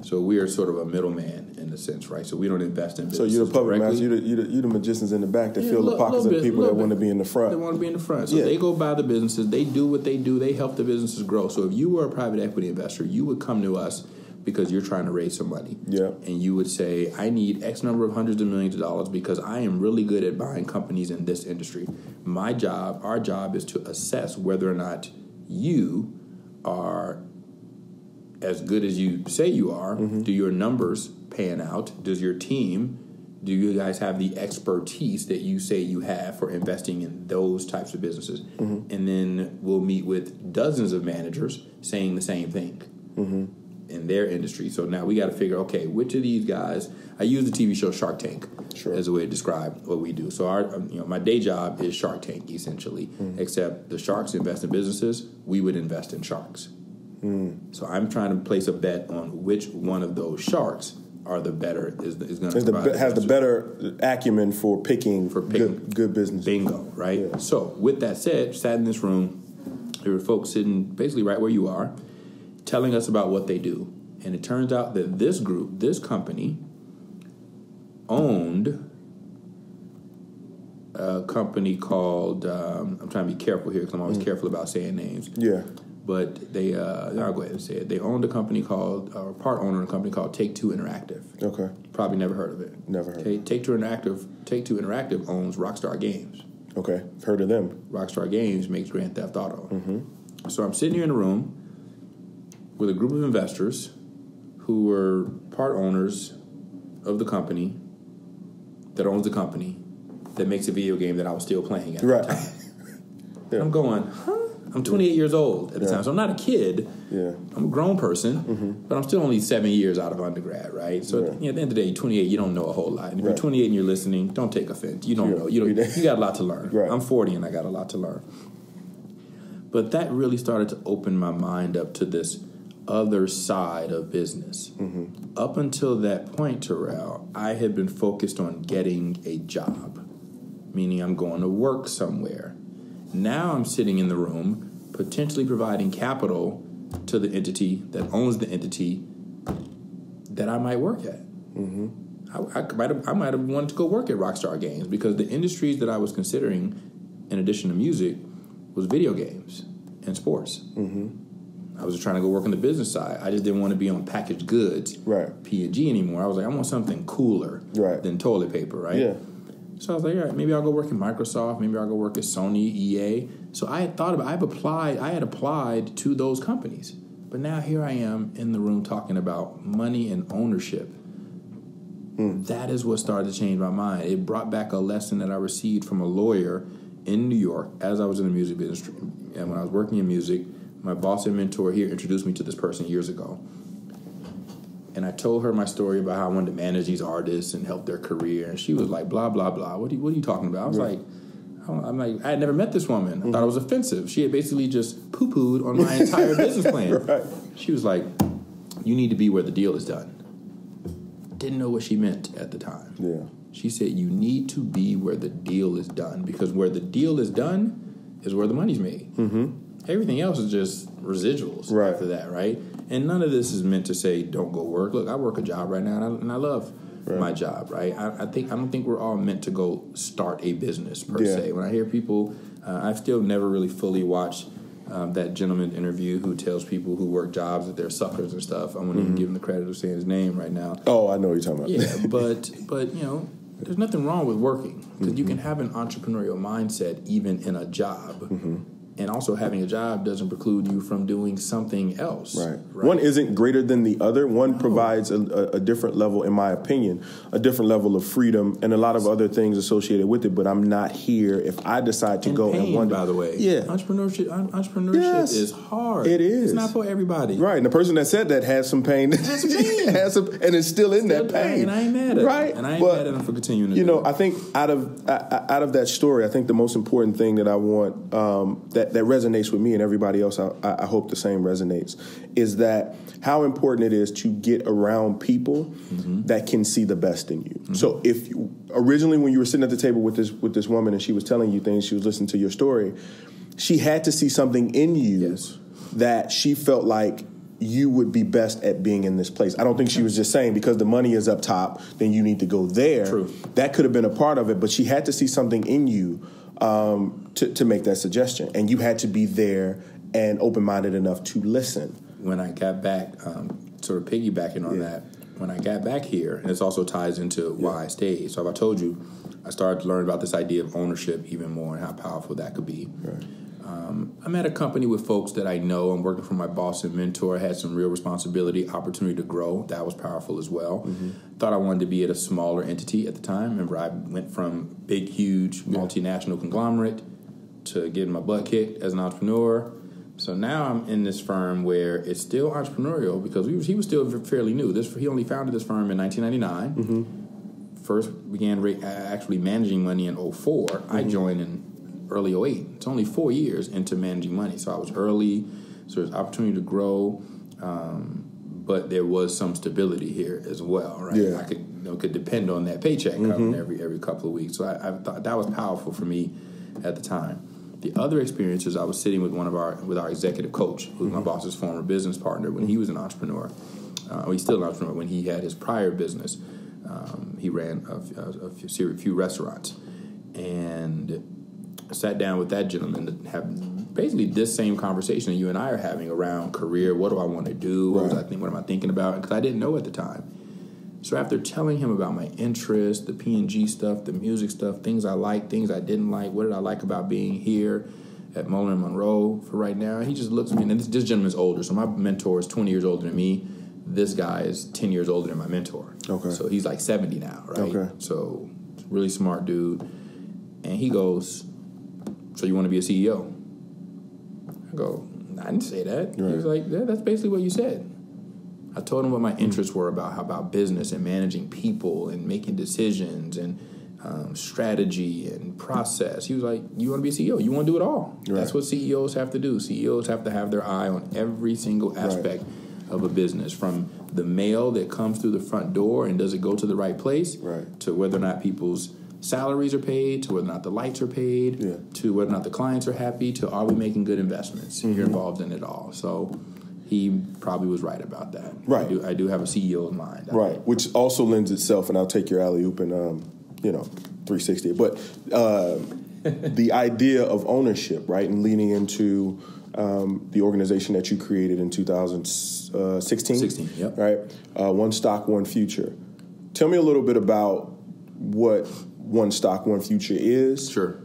So we are sort of a middleman in a sense, right? So we don't invest in businesses. So you're the puppet directly. master. You're the magicians in the back that fill the pockets of the people that want to be in the front. They want to be in the front. So they go buy the businesses. They do what they do. They help the businesses grow. So if you were a private equity investor, you would come to us because you're trying to raise some money. Yeah. And you would say, I need X number of hundreds of millions of dollars because I am really good at buying companies in this industry. My job, our job, is to assess whether or not you are as good as you say you are. Do your numbers pan out? Does your team, do you guys have the expertise that you say you have for investing in those types of businesses? And then we'll meet with dozens of managers saying the same thing in their industry. So now we got to figure, okay, which of these guys, I use the TV show Shark Tank as a way to describe what we do. So our, my day job is Shark Tank essentially, except the sharks invest in businesses, we would invest in sharks. So I'm trying to place a bet on which one of those sharks are the better is going to has the better acumen for picking good business. Bingo, right? Yeah. So with that said, sat in this room, there were folks sitting basically right where you are, telling us about what they do, and it turns out that this group, this company, owned a company called I'm trying to be careful here because I'm always careful about saying names. Yeah. But they, I'll go ahead and say it. They owned a company called, or part owner of a company called Take-Two Interactive. Okay. Probably never heard of it. Never heard. Okay. Take-Two Interactive owns Rockstar Games. Okay, heard of them. Rockstar Games makes Grand Theft Auto. So I'm sitting here in a room with a group of investors who were part owners of the company that owns the company that makes a video game that I was still playing at the time. Yeah. I'm going, huh? I'm 28 years old at the time, so I'm not a kid. Yeah. I'm a grown person, but I'm still only 7 years out of undergrad, right? So at the end of the day, 28, you don't know a whole lot. And if you're 28 and you're listening, don't take offense. You don't know. You got a lot to learn. Right. I'm 40 and I got a lot to learn. But that really started to open my mind up to this other side of business. Up until that point, Terrell, I had been focused on getting a job, meaning I'm going to work somewhere. Now I'm sitting in the room, potentially providing capital to the entity that owns the entity that I might work at. I might have wanted to go work at Rockstar Games because the industries that I was considering, in addition to music, was video games and sports. I was trying to go work on the business side. I just didn't want to be on packaged goods, P&G anymore. I was like, I want something cooler than toilet paper, right? Yeah. So I was like, all right, maybe I'll go work in Microsoft. Maybe I'll go work at Sony, EA. So I had thought about, I had applied to those companies. But now here I am in the room talking about money and ownership. That is what started to change my mind. It brought back a lesson that I received from a lawyer in New York as I was in the music industry. And when I was working in music, my boss and mentor here introduced me to this person years ago. And I told her my story about how I wanted to manage these artists and help their career. And she was like, blah, blah, blah. What are you talking about? I was like, I had never met this woman. I thought it was offensive. She had basically just poo-pooed on my entire business plan. She was like, you need to be where the deal is done. Didn't know what she meant at the time. Yeah. She said, you need to be where the deal is done, because where the deal is done is where the money's made. Everything else is just residuals after that, right? And none of this is meant to say don't go work. Look, I work a job right now, and I love my job, right? I don't think we're all meant to go start a business per se. When I hear people, I've still never really fully watched that gentleman interview who tells people who work jobs that they're suckers and stuff. I won't even give him the credit of saying his name right now. Oh, I know what you're talking about. Yeah, but you know, there's nothing wrong with working, because you can have an entrepreneurial mindset even in a job. And also having a job doesn't preclude you from doing something else. Right. One isn't greater than the other. One provides a different level, in my opinion, a different level of freedom and a lot of other things associated with it. But I'm not here if I decide to go and one. By the way, entrepreneurship is hard. It is. It's not for everybody. Right. And the person that said that has some pain. Has some pain. And is still in that pain. And I ain't mad at it. Right. And I ain't mad at them for continuing to do it. I think out of that story, I think the most important thing that I want that resonates with me and everybody else, I hope the same resonates, is that how important it is to get around people that can see the best in you. So if originally when you were sitting at the table with this woman and she was telling you things, she was listening to your story, she had to see something in you that she felt like you would be best at being in this place. I don't think she was just saying because the money is up top, then you need to go there. True. That could have been a part of it, but she had to see something in you to make that suggestion. And you had to be there and open-minded enough to listen. When I got back, sort of piggybacking on that, when I got back here, and this also ties into why I stayed. So if I told you, I started to learn about this idea of ownership even more and how powerful that could be. Right. I'm at a company with folks that I know. I'm working for my boss and mentor. I had some real responsibility, opportunity to grow. That was powerful as well. Thought I wanted to be at a smaller entity at the time. Remember, I went from big, huge multinational conglomerate to getting my butt kicked as an entrepreneur. So now I'm in this firm where it's still entrepreneurial because he was still fairly new. He only founded this firm in 1999. First began actually managing money in 2004. I joined in early 2008. It's only 4 years into managing money. So I was early, so there's opportunity to grow, but there was some stability here as well, right? Yeah. I could depend on that paycheck coming every couple of weeks. So I thought that was powerful for me at the time. The other experience is I was sitting with with our executive coach, who's my boss's former business partner when he was an entrepreneur. He's still an entrepreneur. When he had his prior business, he ran a few restaurants. And I sat down with that gentleman to have basically this same conversation that you and I are having around career. What do I want to do? What am I thinking about? Because I didn't know at the time. So after telling him about my interests, the P&G stuff, the music stuff, things I liked, things I didn't like, what did I like about being here at Mullen & Monroe for right now, he just looks at me, and this gentleman's older, so my mentor is 20 years older than me. This guy is 10 years older than my mentor. Okay. So he's like 70 now, right? Okay. So really smart dude. And he goes, so you want to be a CEO? I go, I didn't say that. Right. He was like, yeah, that's basically what you said. I told him what my interests were about business and managing people and making decisions and strategy and process. He was like, you want to be a CEO? You want to do it all. Right. That's what CEOs have to do. CEOs have to have their eye on every single aspect of a business, from the mail that comes through the front door and does it go to the right place, to whether or not people's salaries are paid, to whether or not the lights are paid, to whether or not the clients are happy, to are we making good investments. You're involved in it all. So he probably was right about that. Right. I do have a CEO in mind. Right, which also lends itself, and I'll take your alley-oop and, 360. But the idea of ownership, right, and leaning into the organization that you created in 2016. 16, yep. Right? One Stock, One Future. Tell me a little bit about what One Stock, One Future is. Sure.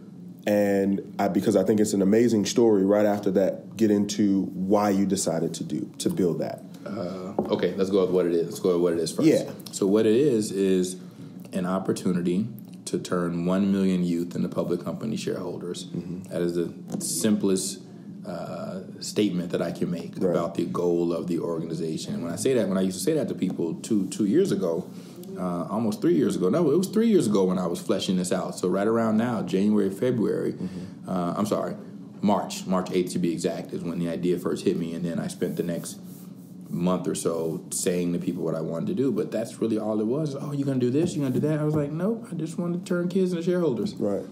And because I think it's an amazing story, right after that, get into why you decided to build that. Okay, let's go with what it is. Let's go with what it is first. Yeah. So what it is an opportunity to turn 1 million youth into public company shareholders. That is the simplest statement that I can make about the goal of the organization. And when I used to say that to people two years ago, almost 3 years ago. No, it was 3 years ago when I was fleshing this out. So right around now, January, February, March 8th to be exact, is when the idea first hit me. And then I spent the next month or so saying to people what I wanted to do. But that's really all it was. Oh, you're going to do this? You're going to do that? I was like, nope, I just want to turn kids into shareholders. Right.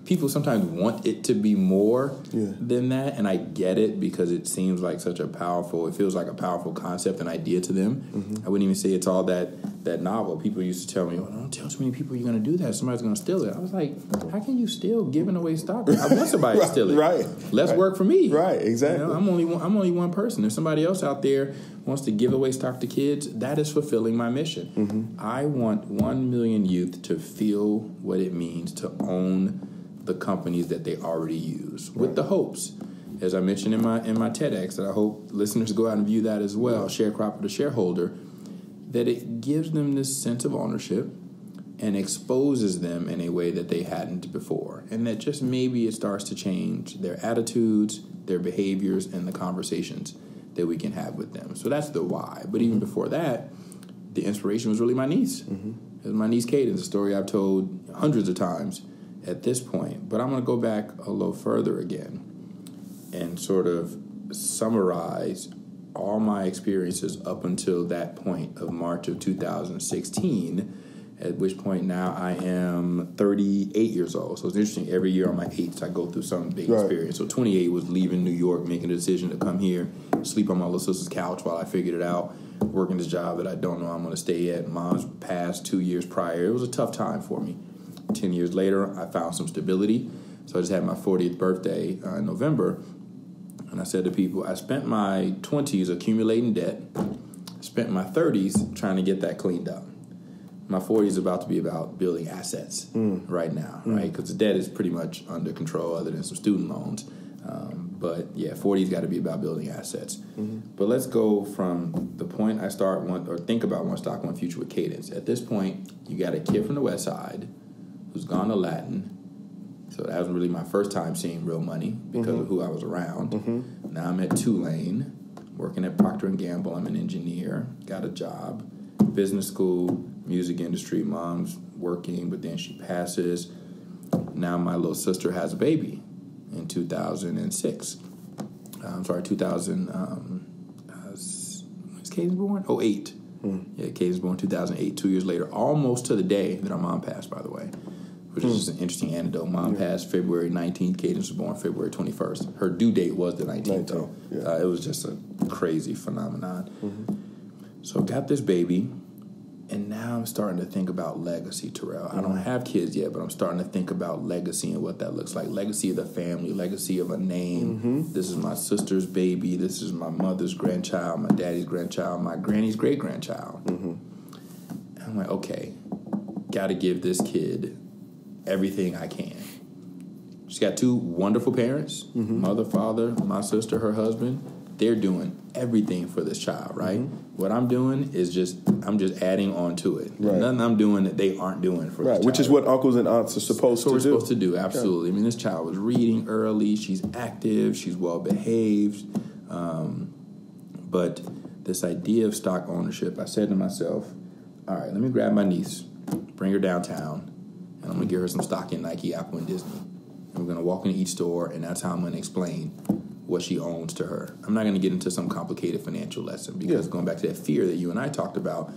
People sometimes want it to be more than that, and I get it because it seems like it feels like a powerful concept and idea to them. I wouldn't even say it's all that novel. People used to tell me, don't tell too many people you're going to do that. Somebody's going to steal it. I was like, how can you steal giving away stock? I want somebody to steal it. Right. Less work for me. Right, exactly. I'm only one person. If somebody else out there wants to give away stock to kids, that is fulfilling my mission. I want 1 million youth to feel what it means to own the companies that they already use, with the hopes as I mentioned in my TEDx, that I hope listeners go out and view that as well, Sharecropper to Shareholder, that it gives them this sense of ownership and exposes them in a way that they hadn't before. And that just maybe it starts to change their attitudes, their behaviors, and the conversations that we can have with them. So that's the why. But even before that, the inspiration was really my niece. It was my niece Cadence, a story I've told hundreds of times at this point. But I'm going to go back a little further again and sort of summarize all my experiences up until that point of March of 2016, at which point now I am 38 years old. So it's interesting, every year on my 8th, I go through some big experience. So 28 was leaving New York, making a decision to come here, sleep on my little sister's couch while I figured it out, working this job that I don't know I'm going to stay at. Mom's passed 2 years prior. It was a tough time for me. 10 years later, I found some stability. So I just had my 40th birthday in November. And I said to people, I spent my 20s accumulating debt, spent my 30s trying to get that cleaned up. My 40s is about to be about building assets right now, right? Because the debt is pretty much under control other than some student loans. But yeah, 40's got to be about building assets. But let's go from the point I think about One Stock, One Future with Cadence. At this point, you got a kid from the West Side who's gone to Latin. So that was really my first time seeing real money because of who I was around. Now I'm at Tulane, working at Procter & Gamble. I'm an engineer, got a job, business school, music industry. Mom's working, but then she passes. Now my little sister has a baby in 2006. 2000. When's Cadence born? 08. Yeah, Cadence born 2008. 2 years later, almost to the day that our mom passed, by the way, which is just an interesting anecdote. Mom passed February 19th. Cadence was born February 21st. Her due date was the 19th, though. Yeah. It was just a crazy phenomenon. So got this baby. And now I'm starting to think about legacy, Terrell. I don't have kids yet, but I'm starting to think about legacy and what that looks like. Legacy of the family, legacy of a name. This is my sister's baby. This is my mother's grandchild, my daddy's grandchild, my granny's great-grandchild. And I'm like, okay, got to give this kid everything I can. She's got two wonderful parents, mother, father, my sister, her husband. They're doing everything for this child, right? What I'm doing is I'm just adding on to it. Right. Nothing I'm doing that they aren't doing for this child. Which is what uncles and aunts are supposed to do. That's what we're supposed to do, absolutely. I mean, this child was reading early. She's active. She's well-behaved. But this idea of stock ownership, I said to myself, all right, let me grab my niece, bring her downtown, and I'm going to give her some stock in Nike, Apple, and Disney. And we're going to walk into each store, and that's how I'm going to explain what she owns to her. I'm not going to get into some complicated financial lesson because going back to that fear that you and I talked about,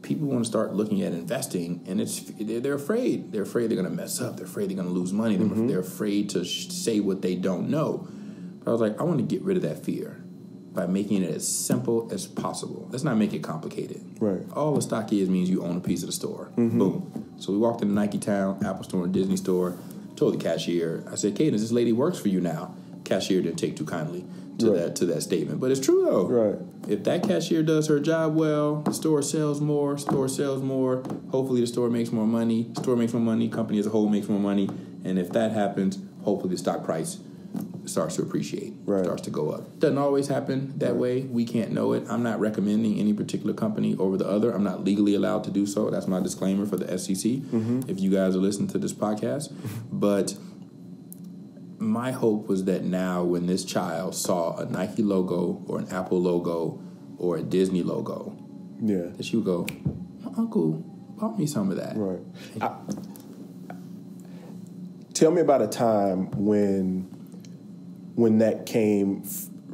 people want to start looking at investing, and they're afraid. They're afraid they're going to mess up. They're afraid they're going to lose money. They're afraid to say what they don't know. But I was like, I want to get rid of that fear by making it as simple as possible. Let's not make it complicated. Right. All a stock is means you own a piece of the store. Boom. So we walked into Nike Town, Apple Store, and Disney Store. Told the cashier, I said, Cadence, this lady works for you now. Cashier didn't take too kindly to that statement, but it's true though. Right. If that cashier does her job well, the store sells more. Hopefully, the store makes more money. Store makes more money. Company as a whole makes more money. And if that happens, hopefully the stock price starts to appreciate, starts to go up. Doesn't always happen that way. We can't know it. I'm not recommending any particular company over the other. I'm not legally allowed to do so. That's my disclaimer for the SEC. If you guys are listening to this podcast, but my hope was that now when this child saw a Nike logo or an Apple logo or a Disney logo, that she would go, my uncle bought me some of that. Right. Tell me about a time when that came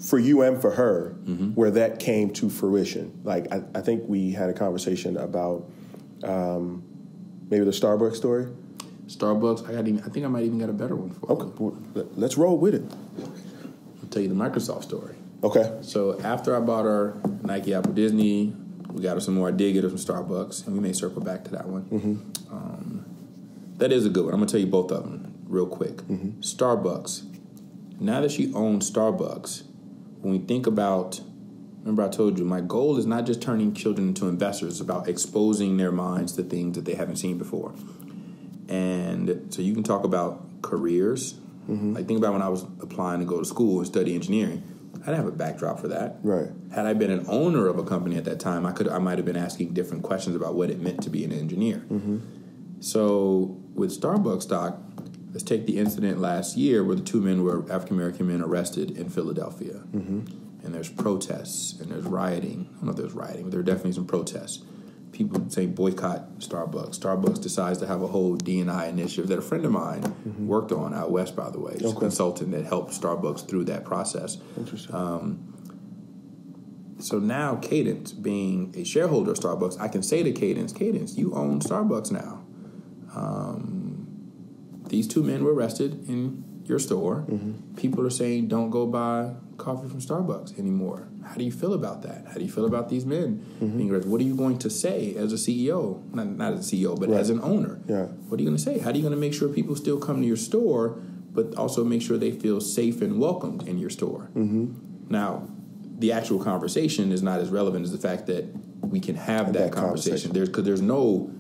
for you and for her, where that came to fruition. Like I think we had a conversation about maybe the Starbucks story. Starbucks, I think I might even got a better one for you. Okay, well, let's roll with it. I'll tell you the Microsoft story. Okay. So after I bought her Nike, Apple, Disney, we got her some more. I did get her some Starbucks, and we may circle back to that one. That is a good one. I'm going to tell you both of them real quick. Starbucks. Now that she owns Starbucks, when we think about, remember I told you, my goal is not just turning children into investors. It's about exposing their minds to things that they haven't seen before. And so you can talk about careers, Like, think about when I was applying to go to school and study engineering. I didn't have a backdrop for that. Right. Had I been an owner of a company at that time, I might have been asking different questions about what it meant to be an engineer. So with Starbucks stock, let's take the incident last year where the 2 men were African-American men arrested in Philadelphia. And there's protests and there's rioting. I don't know if there's rioting, but there are definitely some protests. People say boycott Starbucks. Starbucks decides to have a whole D&I initiative that a friend of mine worked on out west, by the way. She's a consultant that helped Starbucks through that process. Interesting. So now Cadence, being a shareholder of Starbucks, I can say to Cadence, you own Starbucks now. These 2 men were arrested in your store. People are saying don't go buy coffee from Starbucks anymore. How do you feel about that? How do you feel about these men being arrested? What are you going to say as a CEO? Not as a CEO, but as an owner. Yeah. What are you going to say? How are you going to make sure people still come to your store, but also make sure they feel safe and welcomed in your store? Now, the actual conversation is not as relevant as the fact that we can have that conversation. Because there's no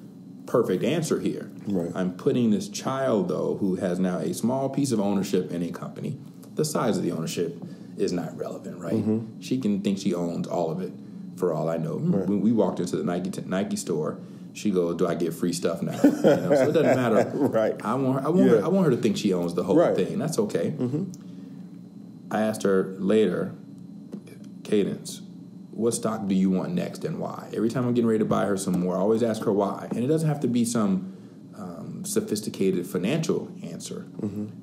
perfect answer here. Right. I'm putting this child, though, who has now a small piece of ownership in a company. The size of the ownership is not relevant, right? She can think she owns all of it, for all I know. When we walked into the Nike store, she goes, "Do I get free stuff now?" So it doesn't matter. Right. I want her to think she owns the whole thing. That's okay. I asked her later, Cadence, what stock do you want next and why? Every time I'm getting ready to buy her some more, I always ask her why. And it doesn't have to be some sophisticated financial answer.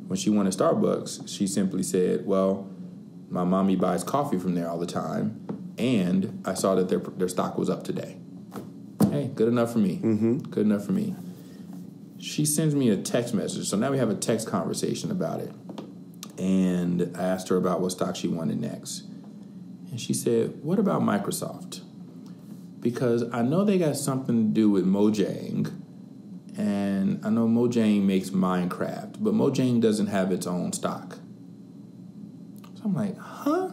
When she wanted Starbucks, she simply said, well, my mommy buys coffee from there all the time, and I saw that their stock was up today. Hey, good enough for me. Good enough for me. She sends me a text message. So now we have a text conversation about it. And I asked her about what stock she wanted next. And she said, what about Microsoft? Because I know they got something to do with Mojang. And I know Mojang makes Minecraft, but Mojang doesn't have its own stock. So I'm like, huh?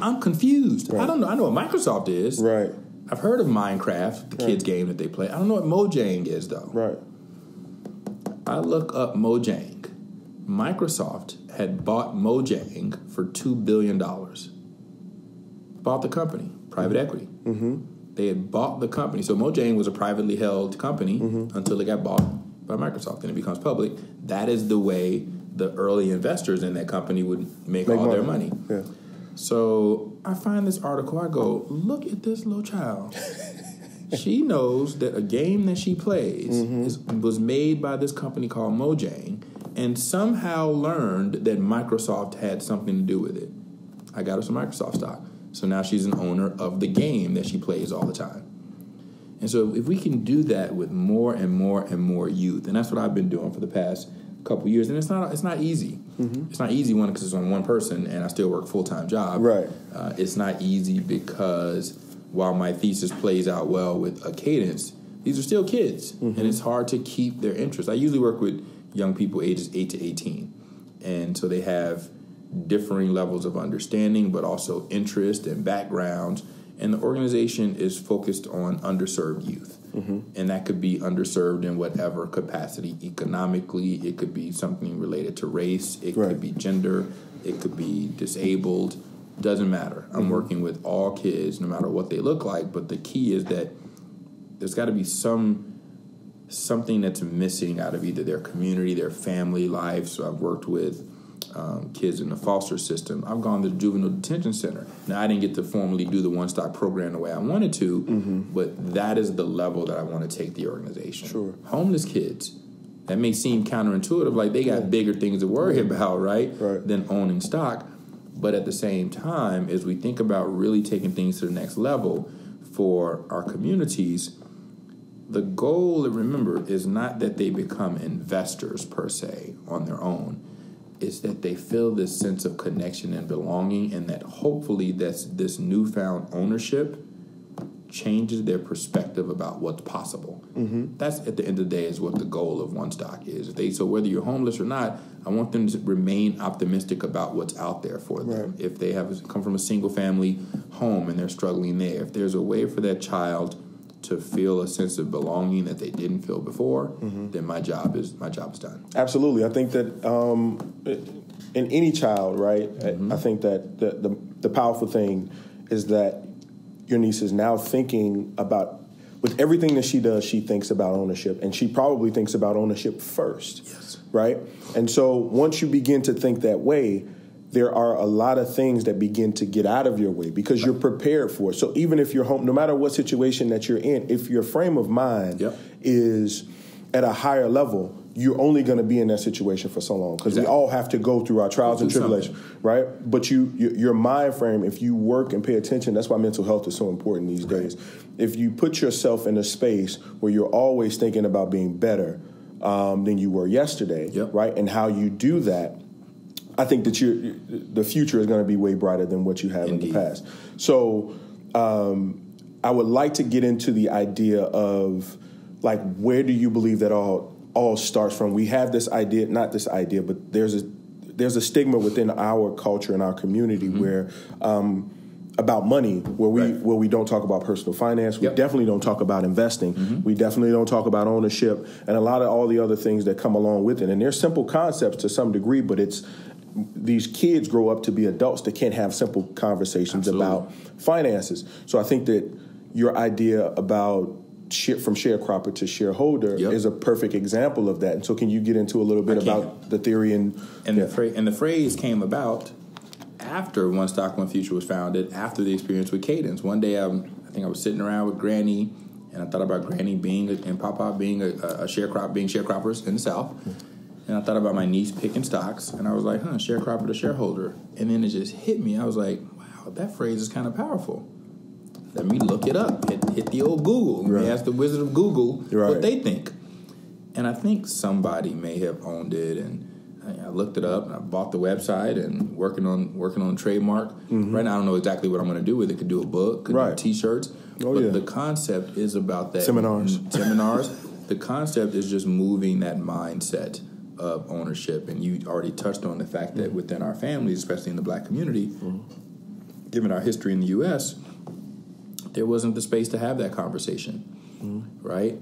I'm confused. Right. I don't know. I know what Microsoft is. Right. I've heard of Minecraft, the kids' game that they play. I don't know what Mojang is, though. Right. I look up Mojang. Microsoft had bought Mojang for $2 billion. Bought the company, private equity. They had bought the company. So Mojang was a privately held company until it got bought by Microsoft and it becomes public. That is the way the early investors in that company would make all their money. Yeah. So I find this article. I go, look at this little child. She knows that a game that she plays was made by this company called Mojang and somehow learned that Microsoft had something to do with it. I got her some Microsoft stock. So now she's an owner of the game that she plays all the time. And so if we can do that with more and more and more youth, and that's what I've been doing for the past couple years, and it's not easy. It's not easy, one, because it's on one person and I still work a full-time job. Right. It's not easy because while my thesis plays out well with a Cadence, these are still kids, and it's hard to keep their interest. I usually work with young people ages 8 to 18, and so they have differing levels of understanding, but also interest and backgrounds. And the organization is focused on underserved youth. And that could be underserved in whatever capacity. Economically, it could be something related to race. It could be gender. It could be disabled. Doesn't matter. I'm working with all kids, no matter what they look like. But the key is that there's got to be something that's missing out of either their community, their family life. So I've worked with kids in the foster system. I've gone to the juvenile detention center. Now, I didn't get to formally do the One Stock program the way I wanted to, but that is the level that I want to take the organization. Sure. Homeless kids. That may seem counterintuitive, like they got bigger things to worry about, right, than owning stock. But at the same time, as we think about really taking things to the next level for our communities, the goal, remember, is not that they become investors per se on their own. It's that they feel this sense of connection and belonging, and that hopefully this newfound ownership changes their perspective about what's possible. That's, at the end of the day, is what the goal of One Stock is. So whether you're homeless or not, I want them to remain optimistic about what's out there for them. If they have come from a single-family home and they're struggling there, if there's a way for that child to feel a sense of belonging that they didn't feel before, then my job is done. Absolutely. I think that in any child, right? I think that the powerful thing is that your niece is now thinking about, with everything that she does, she thinks about ownership, and she probably thinks about ownership first, yes. Right? And so once you begin to think that way, there are a lot of things that begin to get out of your way because you're prepared for it. So even if you're home, no matter what situation that you're in, if your frame of mind is at a higher level, you're only going to be in that situation for so long because we all have to go through our trials and tribulations, right? But your mind frame, if you work and pay attention, that's why mental health is so important these days. If you put yourself in a space where you're always thinking about being better than you were yesterday, right? And how you do that, I think that the future is going to be way brighter than what you have in the past. So I would like to get into the idea of, like, where do you believe that all starts from? We have this idea, not this idea, but there's a stigma within our culture and our community where about money, where we don't talk about personal finance. We definitely don't talk about investing. We definitely don't talk about ownership and a lot of all the other things that come along with it. And they're simple concepts to some degree, but these kids grow up to be adults that can't have simple conversations about finances. So I think that your idea about from sharecropper to shareholder is a perfect example of that. And so can you get into a little bit about the theory? The phrase came about after One Stock, One Future was founded, after the experience with Cadence. One day I think I was sitting around with Granny, and I thought about Granny and Papa being being sharecroppers in the South. And I thought about my niece picking stocks, and I was like, sharecropper to shareholder. And then it just hit me. I was like, wow, that phrase is kind of powerful. Let me look it up. Hit the old Google. Let me ask the Wizard of Google what they think. And I think somebody may have owned it, and I looked it up, and I bought the website and working on trademark. Right now I don't know exactly what I'm going to do with it. Could do a book, could do T-shirts. But the concept is about that. Seminars. The concept is just moving that mindset of ownership. And you already touched on the fact that within our families, especially in the black community, given our history in the U.S., there wasn't the space to have that conversation, right?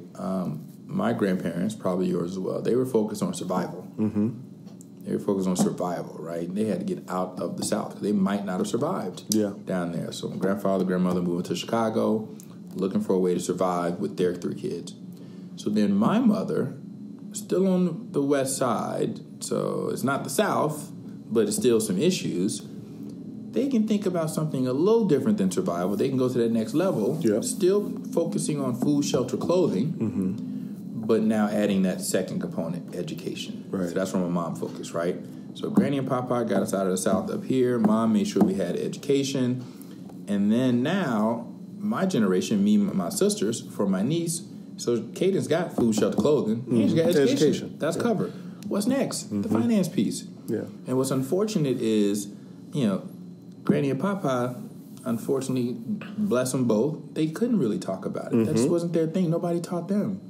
My grandparents, probably yours as well, they were focused on survival. They were focused on survival, right? They had to get out of the South. They might not have survived down there. So my grandfather, grandmother moved to Chicago, looking for a way to survive with their 3 kids. So then my mother, still on the West Side, so it's not the South, but it's still some issues. They can think about something a little different than survival. They can go to that next level, still focusing on food, shelter, clothing, but now adding that second component, education. Right. So that's where my mom focused, right? So Granny and Papa got us out of the South up here. Mom made sure we had education. And then now, my generation, me and my sisters, for my niece, so Cadence got food, shelter, clothing. And she's got education. That's covered. What's next? The finance piece. And what's unfortunate is, Granny and Papa, unfortunately, bless them both, they couldn't really talk about it. That just wasn't their thing. Nobody taught them.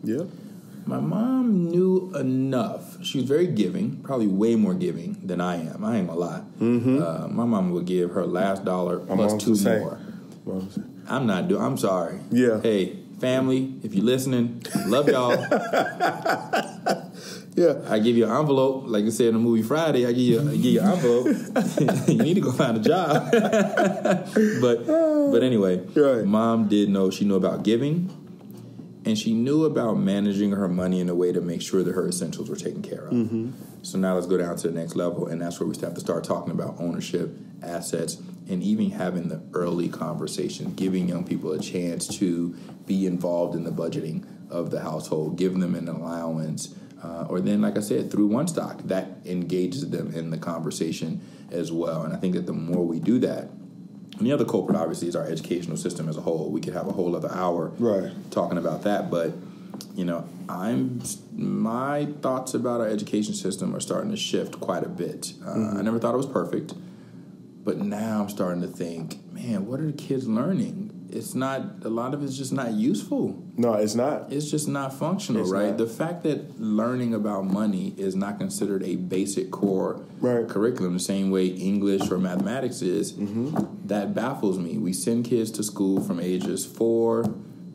My mom knew enough. She was very giving, probably way more giving than I am. I ain't gonna lie. My mom would give her last dollar plus 2 more. I'm sorry. Hey, family, if you're listening, love y'all. I give you an envelope, like I said in the movie Friday. I give you an envelope. You need to go find a job. but anyway, Mom did know. She knew about giving, and she knew about managing her money in a way to make sure that her essentials were taken care of. So now let's go down to the next level, and that's where we have to start talking about ownership, assets, and even having the early conversation, giving young people a chance to be involved in the budgeting of the household, giving them an allowance. Or then, like I said, through One Stock, that engages them in the conversation as well. And I think that the more we do that, and the other culprit, obviously, is our educational system as a whole. We could have a whole other hour talking about that. But, my thoughts about our education system are starting to shift quite a bit. I never thought it was perfect. But now I'm starting to think, man, what are the kids learning? It's not, a lot of it's just not useful. No, it's not. It's just not functional, right? The fact that learning about money is not considered a basic core curriculum the same way English or mathematics is, that baffles me. We send kids to school from ages 4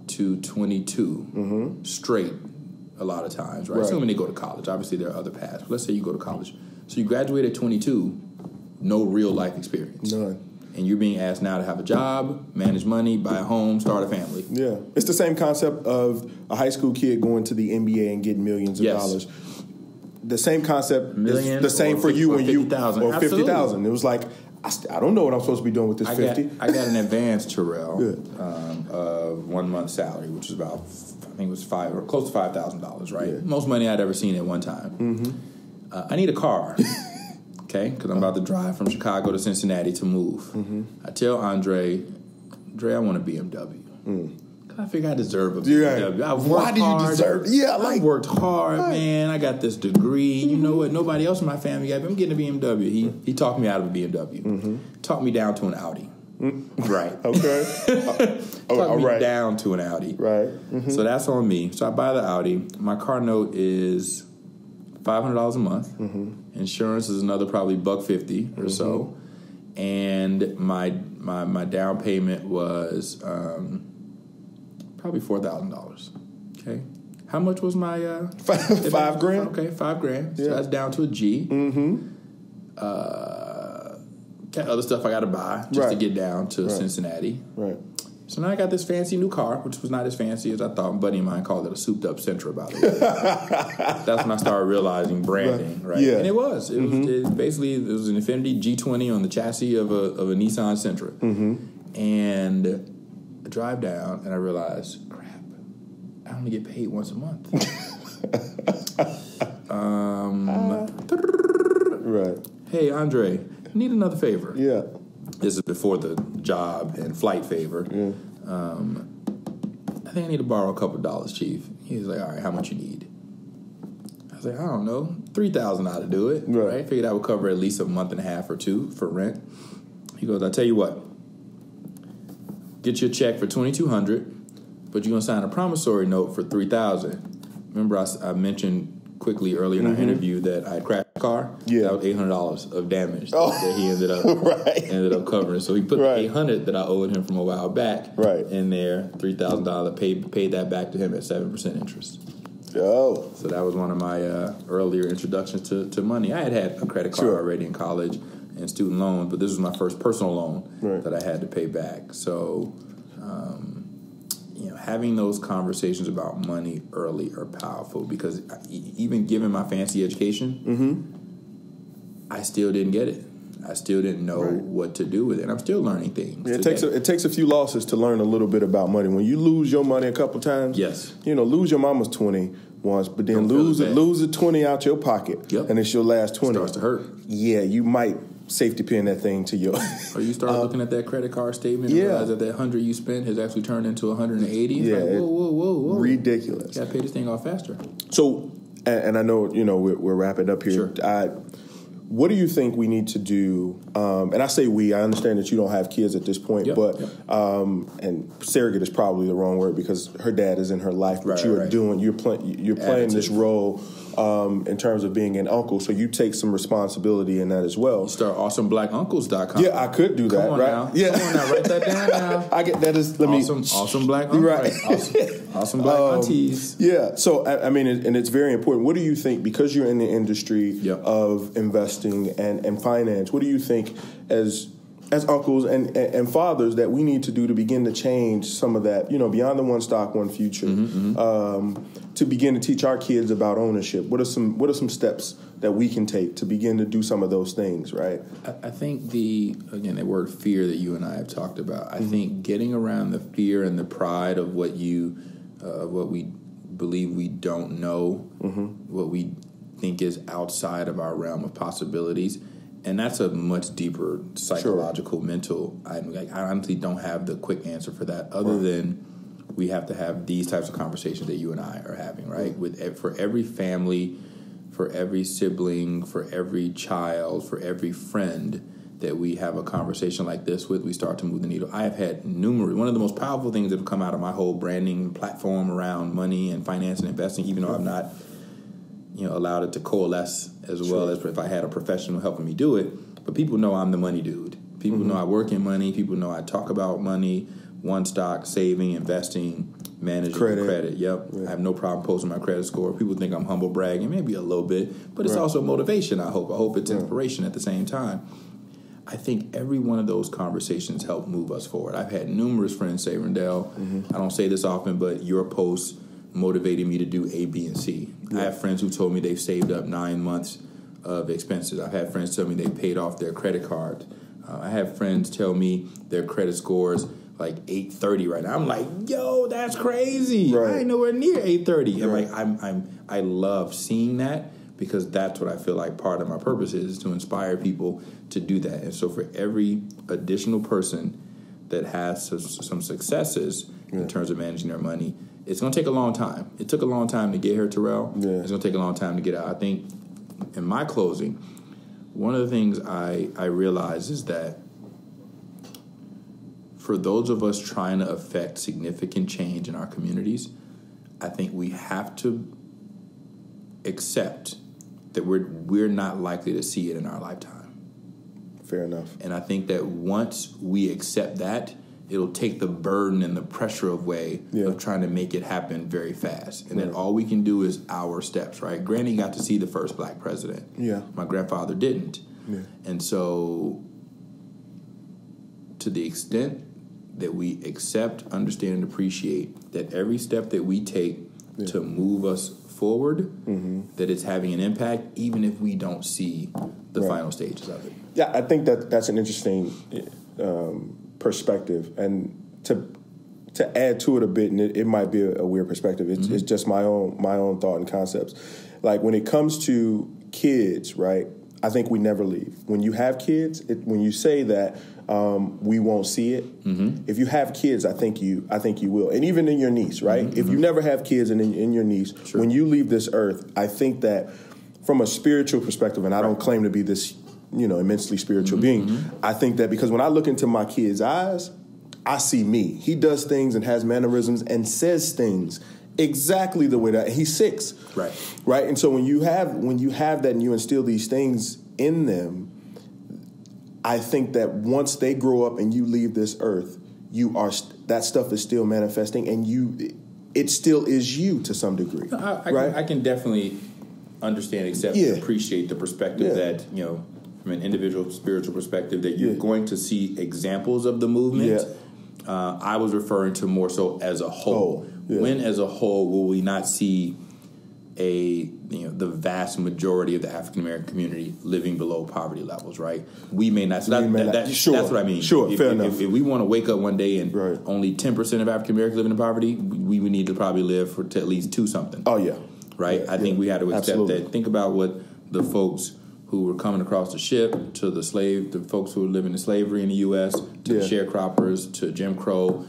to 22 straight a lot of times, right? Assuming they go to college. Obviously, there are other paths. But let's say you go to college. So you graduate at 22, no real life experience. None. And you're being asked now to have a job, manage money, buy a home, start a family. Yeah. It's the same concept of a high school kid going to the NBA and getting millions of dollars. The same concept is the same for you when you... Or 50,000. It was like, I don't know what I'm supposed to be doing with this 50. I got an advance, Terrell, of 1 month's salary, which is about, I think it was close to $5,000, right? Yeah. Most money I'd ever seen at one time. Mm-hmm. I need a car, okay? Because I'm about to drive from Chicago to Cincinnati to move. Mm-hmm. I tell Andre, I want a BMW. I figure I deserve a BMW. Why do you deserve it? Yeah, I worked hard, man. I got this degree. You know what? Nobody else in my family got it. I'm getting a BMW. He talked me out of a BMW. Talked me down to an Audi. Right. Okay. Talked me down to an Audi. Right. So that's on me. So I buy the Audi. My car note is $500 a month. Insurance is another probably $150 or so. And my down payment was... probably $4,000. Okay. How much was my $5,000? Okay, $5,000. So that's down to a G. Other stuff I got to buy just to get down to Cincinnati. Right. So now I got this fancy new car, which was not as fancy as I thought. A buddy of mine called it a souped-up Sentra, by the way. That's when I started realizing branding, right? Yeah. And it was. It was basically an Infiniti G20 on the chassis of a Nissan Sentra. And I drive down and I realize, crap, I only get paid once a month. Right. Hey, Andre, I need another favor. Yeah. This is before the job and flight favor. Yeah. I think I need to borrow a couple of dollars, Chief. He's like, all right, how much you need? I was like, I don't know, $3,000 ought to do it. Right. Figured I would cover at least a month and a half or two for rent. He goes, I tell you what. Get your check for $2,200, but you're gonna sign a promissory note for $3,000. Remember, I mentioned quickly earlier in our interview that I had crashed a car. Yeah, that was $800 of damage that he ended up covering. So he put the $800 that I owed him from a while back in there. $3,000 paid that back to him at 7% interest. Oh, so that was one of my earlier introductions to money. I had a credit card already in college and student loans, but this was my first personal loan that I had to pay back. So, having those conversations about money early are powerful because even given my fancy education, I still didn't get it. I still didn't know what to do with it. And I'm still learning things. Yeah, it takes a few losses to learn a little bit about money. When you lose your money a couple times, lose your mama's 20 once, but then lose the 20 out your pocket, and it's your last 20. It starts to hurt. Yeah, you might safety pin that thing to your... Or you start looking at that credit card statement and realize that 100 you spent has actually turned into 180. Yeah, like, whoa. Ridiculous. You got to pay this thing off faster. So, and I know, we're wrapping up here. Sure. What do you think we need to do? And I say we. I understand that you don't have kids at this point, and surrogate is probably the wrong word because her dad is in her life, but you're playing this role in terms of being an uncle, so you take some responsibility in that as well. You start awesomeblackUncles.com. Yeah, I could do that. Come on now. Yeah, come on now. Write that down now. I get that is awesome black uncle. Right. Awesome black aunties. Yeah. So I mean, and it's very important. What do you think? Because you're in the industry of investing and finance, what do you think as uncles and fathers that we need to do to begin to change some of that, beyond the one stock, one future, to begin to teach our kids about ownership? What are some steps that we can take to begin to do some of those things, right? I think the word fear that you and I have talked about, I think getting around the fear and the pride of what we believe we don't know, what we think is outside of our realm of possibilities. And that's a much deeper psychological, mental item. Like, I honestly don't have the quick answer for that other than we have to have these types of conversations that you and I are having, right? For every family, for every sibling, for every child, for every friend that we have a conversation like this with, we start to move the needle. I have had one of the most powerful things that have come out of my whole branding platform around money and finance and investing, even though I'm not allowed it to coalesce as well as if I had a professional helping me do it. But people know I'm the money dude. People know I work in money. People know I talk about money. one stock, saving, investing, managing credit. Yep. Yeah. I have no problem posting my credit score. People think I'm humble bragging, maybe a little bit, but it's also motivation, I hope. I hope it's inspiration at the same time. I think every one of those conversations helped move us forward. I've had numerous friends say, Rendell, I don't say this often, but your posts motivated me to do A, B, and C. Yeah. I have friends who told me they've saved up 9 months of expenses. I've had friends tell me they paid off their credit card. I have friends tell me their credit scores like 830 right now. I'm like, yo, that's crazy. Right. I ain't nowhere near 830. And like I love seeing that, because that's what I feel like part of my purpose is to inspire people to do that. And so for every additional person that has some successes in terms of managing their money, it's going to take a long time. It took a long time to get here, Terrell. Yeah. It's going to take a long time to get out. I think in my closing, one of the things I realize is that for those of us trying to affect significant change in our communities, I think we have to accept that we're not likely to see it in our lifetime. Fair enough. And I think that once we accept that, it'll take the burden and the pressure away of trying to make it happen very fast. And then all we can do is our steps, right? Granny got to see the first black president. Yeah. My grandfather didn't. Yeah. And so to the extent that we accept, understand, and appreciate that every step that we take to move us forward, that it's having an impact, even if we don't see the final stages of it. Yeah, I think that's an interesting perspective, and to add to it a bit, and it might be a weird perspective. It's just my own thought and concepts. Like when it comes to kids, right? I think we never leave. When you have kids, when you say that we won't see it, if you have kids, I think you will, and even in your niece, right? If you never have kids and in your niece, when you leave this earth, I think that from a spiritual perspective, and I don't claim to be this, immensely spiritual being. I think that because when I look into my kid's eyes, I see me. He does things and has mannerisms and says things exactly the way that he's 6. Right. And so when you have that and you instill these things in them, I think that once they grow up and you leave this earth, that stuff is still manifesting, and it still is you to some degree. I can definitely understand, accept, and appreciate the perspective that, from an individual spiritual perspective, that you're going to see examples of the movement. I was referring to more so as a whole. When as a whole will we not see the vast majority of the African American community living below poverty levels, right? We may not. So that's what I mean. Sure, fair enough. If we want to wake up one day and only 10% of African Americans live in poverty, we would need to probably live to at least 2 something. Oh yeah, right. I think we had to accept that. Think about what the folks who were coming across the ship, to the folks who were living in slavery in the U.S., to the sharecroppers, to Jim Crow.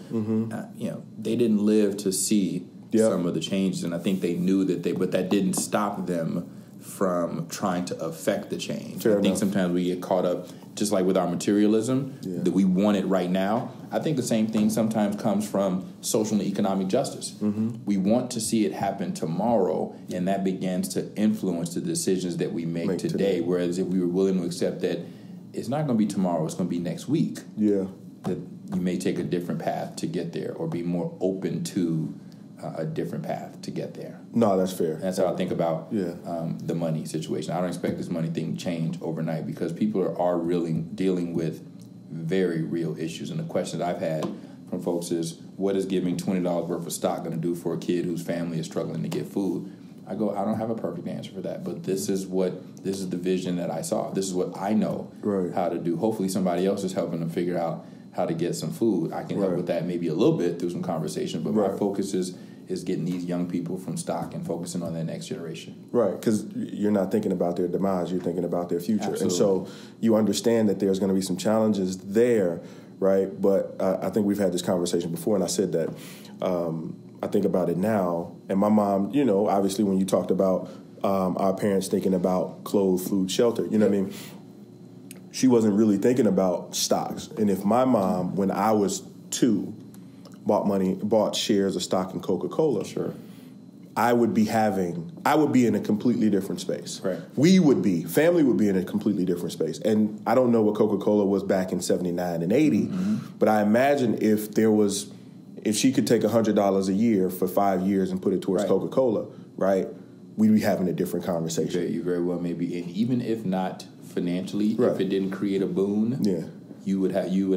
They didn't live to see some of the changes, and I think they knew but that didn't stop them from trying to affect the change. I think sometimes we get caught up, just like with our materialism, that we want it right now. I think the same thing sometimes comes from social and economic justice. We want to see it happen tomorrow, and that begins to influence the decisions that we make today. Whereas if we were willing to accept that it's not going to be tomorrow, it's going to be next week, that you may take a different path to get there, or be more open to a different path to get there. No, that's fair. That's how I think about the money situation. I don't expect this money thing to change overnight, because people are really dealing with very real issues. And the question that I've had from folks is, what is giving $20 worth of stock going to do for a kid whose family is struggling to get food? I don't have a perfect answer for that, but this is the vision that I saw. This is what I know how to do. Hopefully somebody else is helping them figure out how to get some food. I can help with that maybe a little bit through some conversation, but my focus is getting these young people from stock and focusing on their next generation. Right, because you're not thinking about their demise, you're thinking about their future. Absolutely. And so you understand that there's going to be some challenges there, right? But I think we've had this conversation before, and I said that I think about it now. And my mom, obviously when you talked about our parents thinking about clothes, food, shelter, you know what I mean? She wasn't really thinking about stocks. And if my mom, when I was 2, bought shares of stock in Coca-Cola, I would be in a completely different space. Right. Family would be in a completely different space. And I don't know what Coca-Cola was back in 79 and 80, but I imagine if she could take $100 a year for 5 years and put it towards Coca-Cola, right, we'd be having a different conversation. You very well may be. And even if not financially, if it didn't create a boon, you would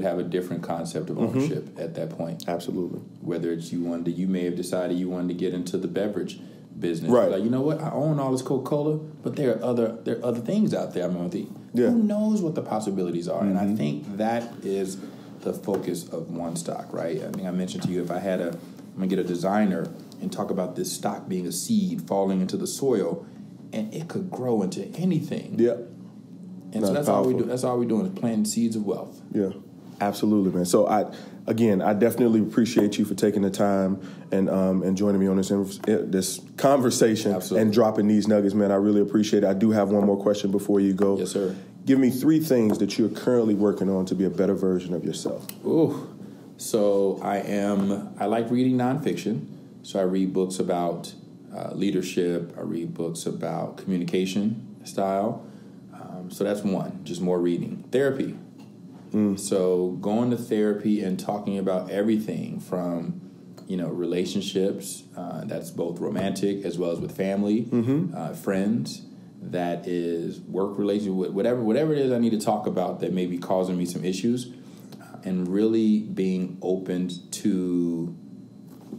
have a different concept of ownership at that point. Absolutely. Whether it's you may have decided you wanted to get into the beverage business. Right. Like, you know what? I own all this Coca-Cola, but there are other things out there I'm going to eat. Who knows what the possibilities are? And I think that is the focus of one stock, right? I think I mentioned to you, if I'm going to get a designer and talk about this stock being a seed falling into the soil, and it could grow into anything. Yeah. And so that's all we do. That's all we're doing is planting seeds of wealth. Yeah, absolutely, man. So I definitely appreciate you for taking the time and joining me on this conversation and dropping these nuggets, man. I really appreciate it. I do have one more question before you go. Yes, sir. Give me 3 things that you're currently working on to be a better version of yourself. Ooh, so I like reading nonfiction. So I read books about leadership. I read books about communication style. So that's one, just more reading. Therapy. So going to therapy and talking about everything from, relationships, that's both romantic as well as with family, friends, that is work relationship, whatever it is I need to talk about that may be causing me some issues, and really being open to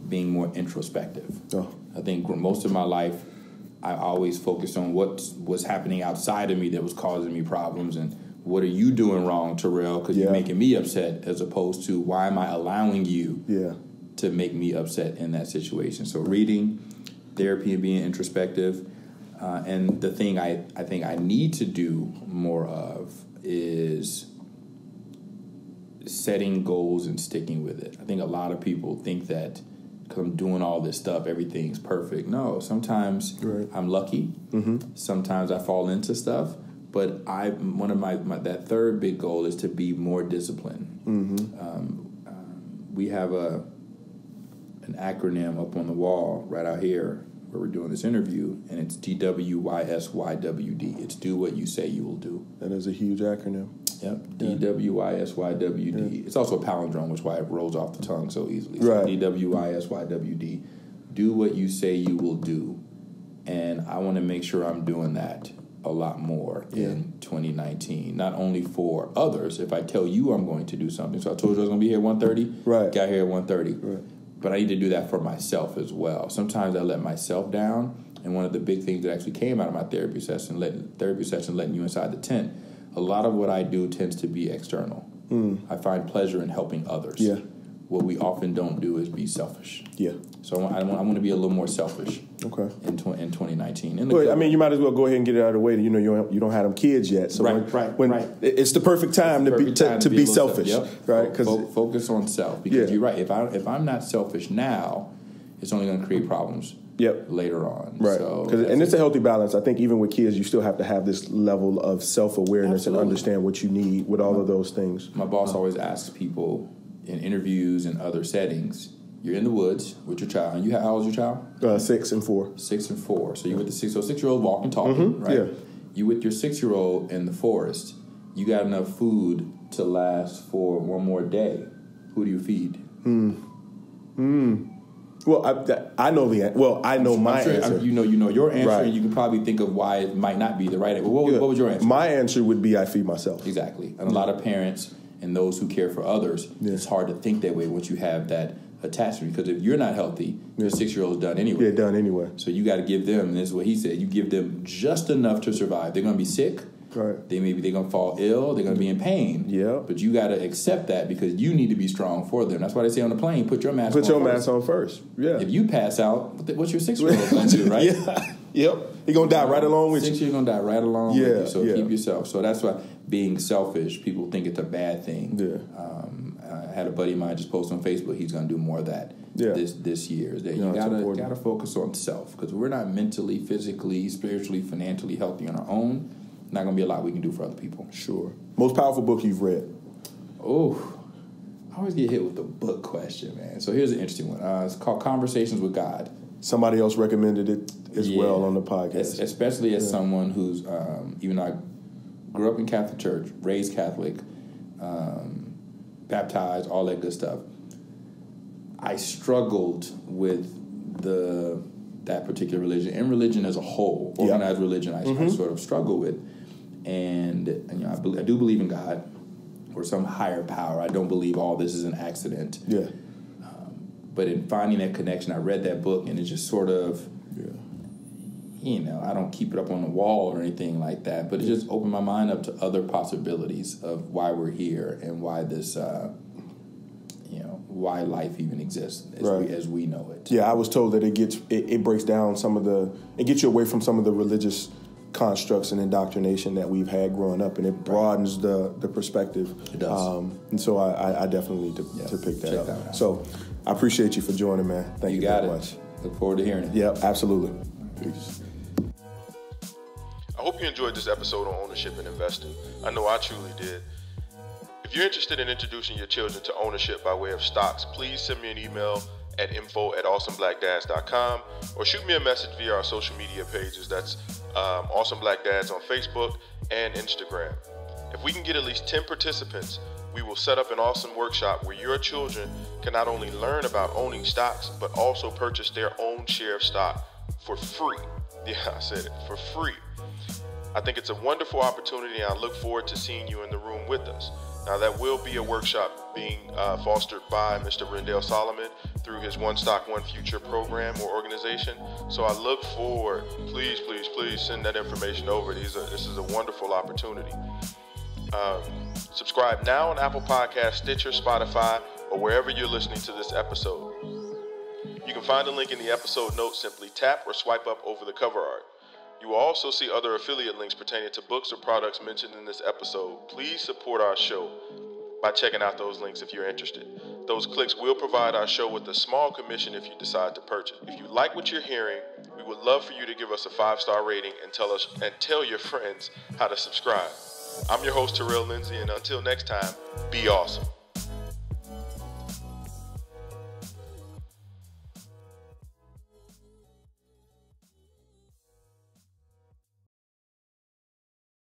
being more introspective. I think most of my life, I always focused on what was happening outside of me that was causing me problems, and what are you doing wrong, Terrell, because you're making me upset, as opposed to why am I allowing you to make me upset in that situation. So reading, therapy, and being introspective. And the thing I think I need to do more of is setting goals and sticking with it. I think a lot of people think that because I'm doing all this stuff, everything's perfect. No, sometimes I'm lucky. Sometimes I fall into stuff. But one of my that third big goal is to be more disciplined. We have an acronym up on the wall right out here where we're doing this interview, and it's DWYSYWD. It's do what you say you will do. That is a huge acronym. Yep, DWYSYWD. It's also a palindrome, which is why it rolls off the tongue so easily. So DWYSYWD. Do what you say you will do. And I want to make sure I'm doing that a lot more in 2019. Not only for others, if I tell you I'm going to do something. So I told you I was going to be here at 1:30. Got here at 1:30. But I need to do that for myself as well. Sometimes I let myself down. And one of the big things that actually came out of my therapy session, letting you inside the tent, a lot of what I do tends to be external. I find pleasure in helping others. What we often don't do is be selfish. So I want to be a little more selfish. In 2019. You might as well go ahead and get it out of the way. You don't have them kids yet. So it's the perfect time to be selfish. Right? Because focus on self. Because you're right. If I'm not selfish now, it's only going to create problems. Later on. Right. And it's a healthy balance. I think even with kids, you still have to have this level of self-awareness and understand what you need with all of those things. My boss always asks people in interviews and other settings, you're in the woods with your child. And how old is your child? 6 and 4. 6 and 4. So you're with the 6-year-old walking, talking, right? You with your 6-year-old in the forest. You got enough food to last for one more day. Who do you feed? Well, I know I know my answer. You know your answer, and you can probably think of why it might not be the right answer. What was your answer? My answer would be I feed myself. Exactly. And a lot of parents and those who care for others, it's hard to think that way once you have that attachment. Because if you're not healthy, your 6-year-old's done anyway. Done anyway. So you got to give them, and this is what he said, you give them just enough to survive. They're going to be sick. Right. They're going to fall ill. They're going to be in pain. But you got to accept that because you need to be strong for them. That's why they say on the plane, put your mask on first. If you pass out, what's your 6-year-old going to do, right? He's going to die right along with you. 6 years going to die right along with you. So keep yourself. So that's why being selfish, people think it's a bad thing. I had a buddy of mine just post on Facebook. He's going to do more of that this year. That you got to focus on self because we're not mentally, physically, spiritually, financially healthy on our own. Not going to be a lot we can do for other people. Sure. Most powerful book you've read? Oh, I always get hit with the book question, man. So here's an interesting one. It's called Conversations with God. somebody else recommended it as well on the podcast. Especially as someone who's, even though I grew up in Catholic church, raised Catholic, baptized, all that good stuff, I struggled with that particular religion and religion as a whole, organized religion. I sort of struggle with, and I do believe in God or some higher power. I don't believe all this is an accident. Yeah. But in finding that connection, I read that book, and it just sort of, I don't keep it up on the wall or anything like that, but it just opened my mind up to other possibilities of why we're here and why this, why life even exists as we know it. Yeah, I was told that it breaks down it gets you away from some of the religious constructs and indoctrination that we've had growing up, and it broadens the perspective. It does. And so I definitely need to pick that up. So I appreciate you for joining, man. Thank you very much. Look forward to hearing it. Yep, absolutely. Peace. I hope you enjoyed this episode on ownership and investing. I know I truly did. If you're interested in introducing your children to ownership by way of stocks, please send me an email at info@awesomeblackdads.com or shoot me a message via our social media pages. That's Awesome Black Dads on Facebook and Instagram. If we can get at least 10 participants, we will set up an awesome workshop where your children can not only learn about owning stocks, but also purchase their own share of stock for free. Yeah, I said it, for free. I think it's a wonderful opportunity, and I look forward to seeing you in the room with us. Now, that will be a workshop being fostered by Mr. Rendell Solomon through his One Stock, One Future program or organization. So I look forward. Please, please, please send that information over. This is a wonderful opportunity. Subscribe now on Apple Podcasts, Stitcher, Spotify, or wherever you're listening to this episode. You can find a link in the episode notes. Simply tap or swipe up over the cover art. You will also see other affiliate links pertaining to books or products mentioned in this episode. Please support our show by checking out those links if you're interested. Those clicks will provide our show with a small commission if you decide to purchase. If you like what you're hearing, we would love for you to give us a 5-star rating and tell your friends how to subscribe. I'm your host, Terrell Lindsay, and until next time, be awesome.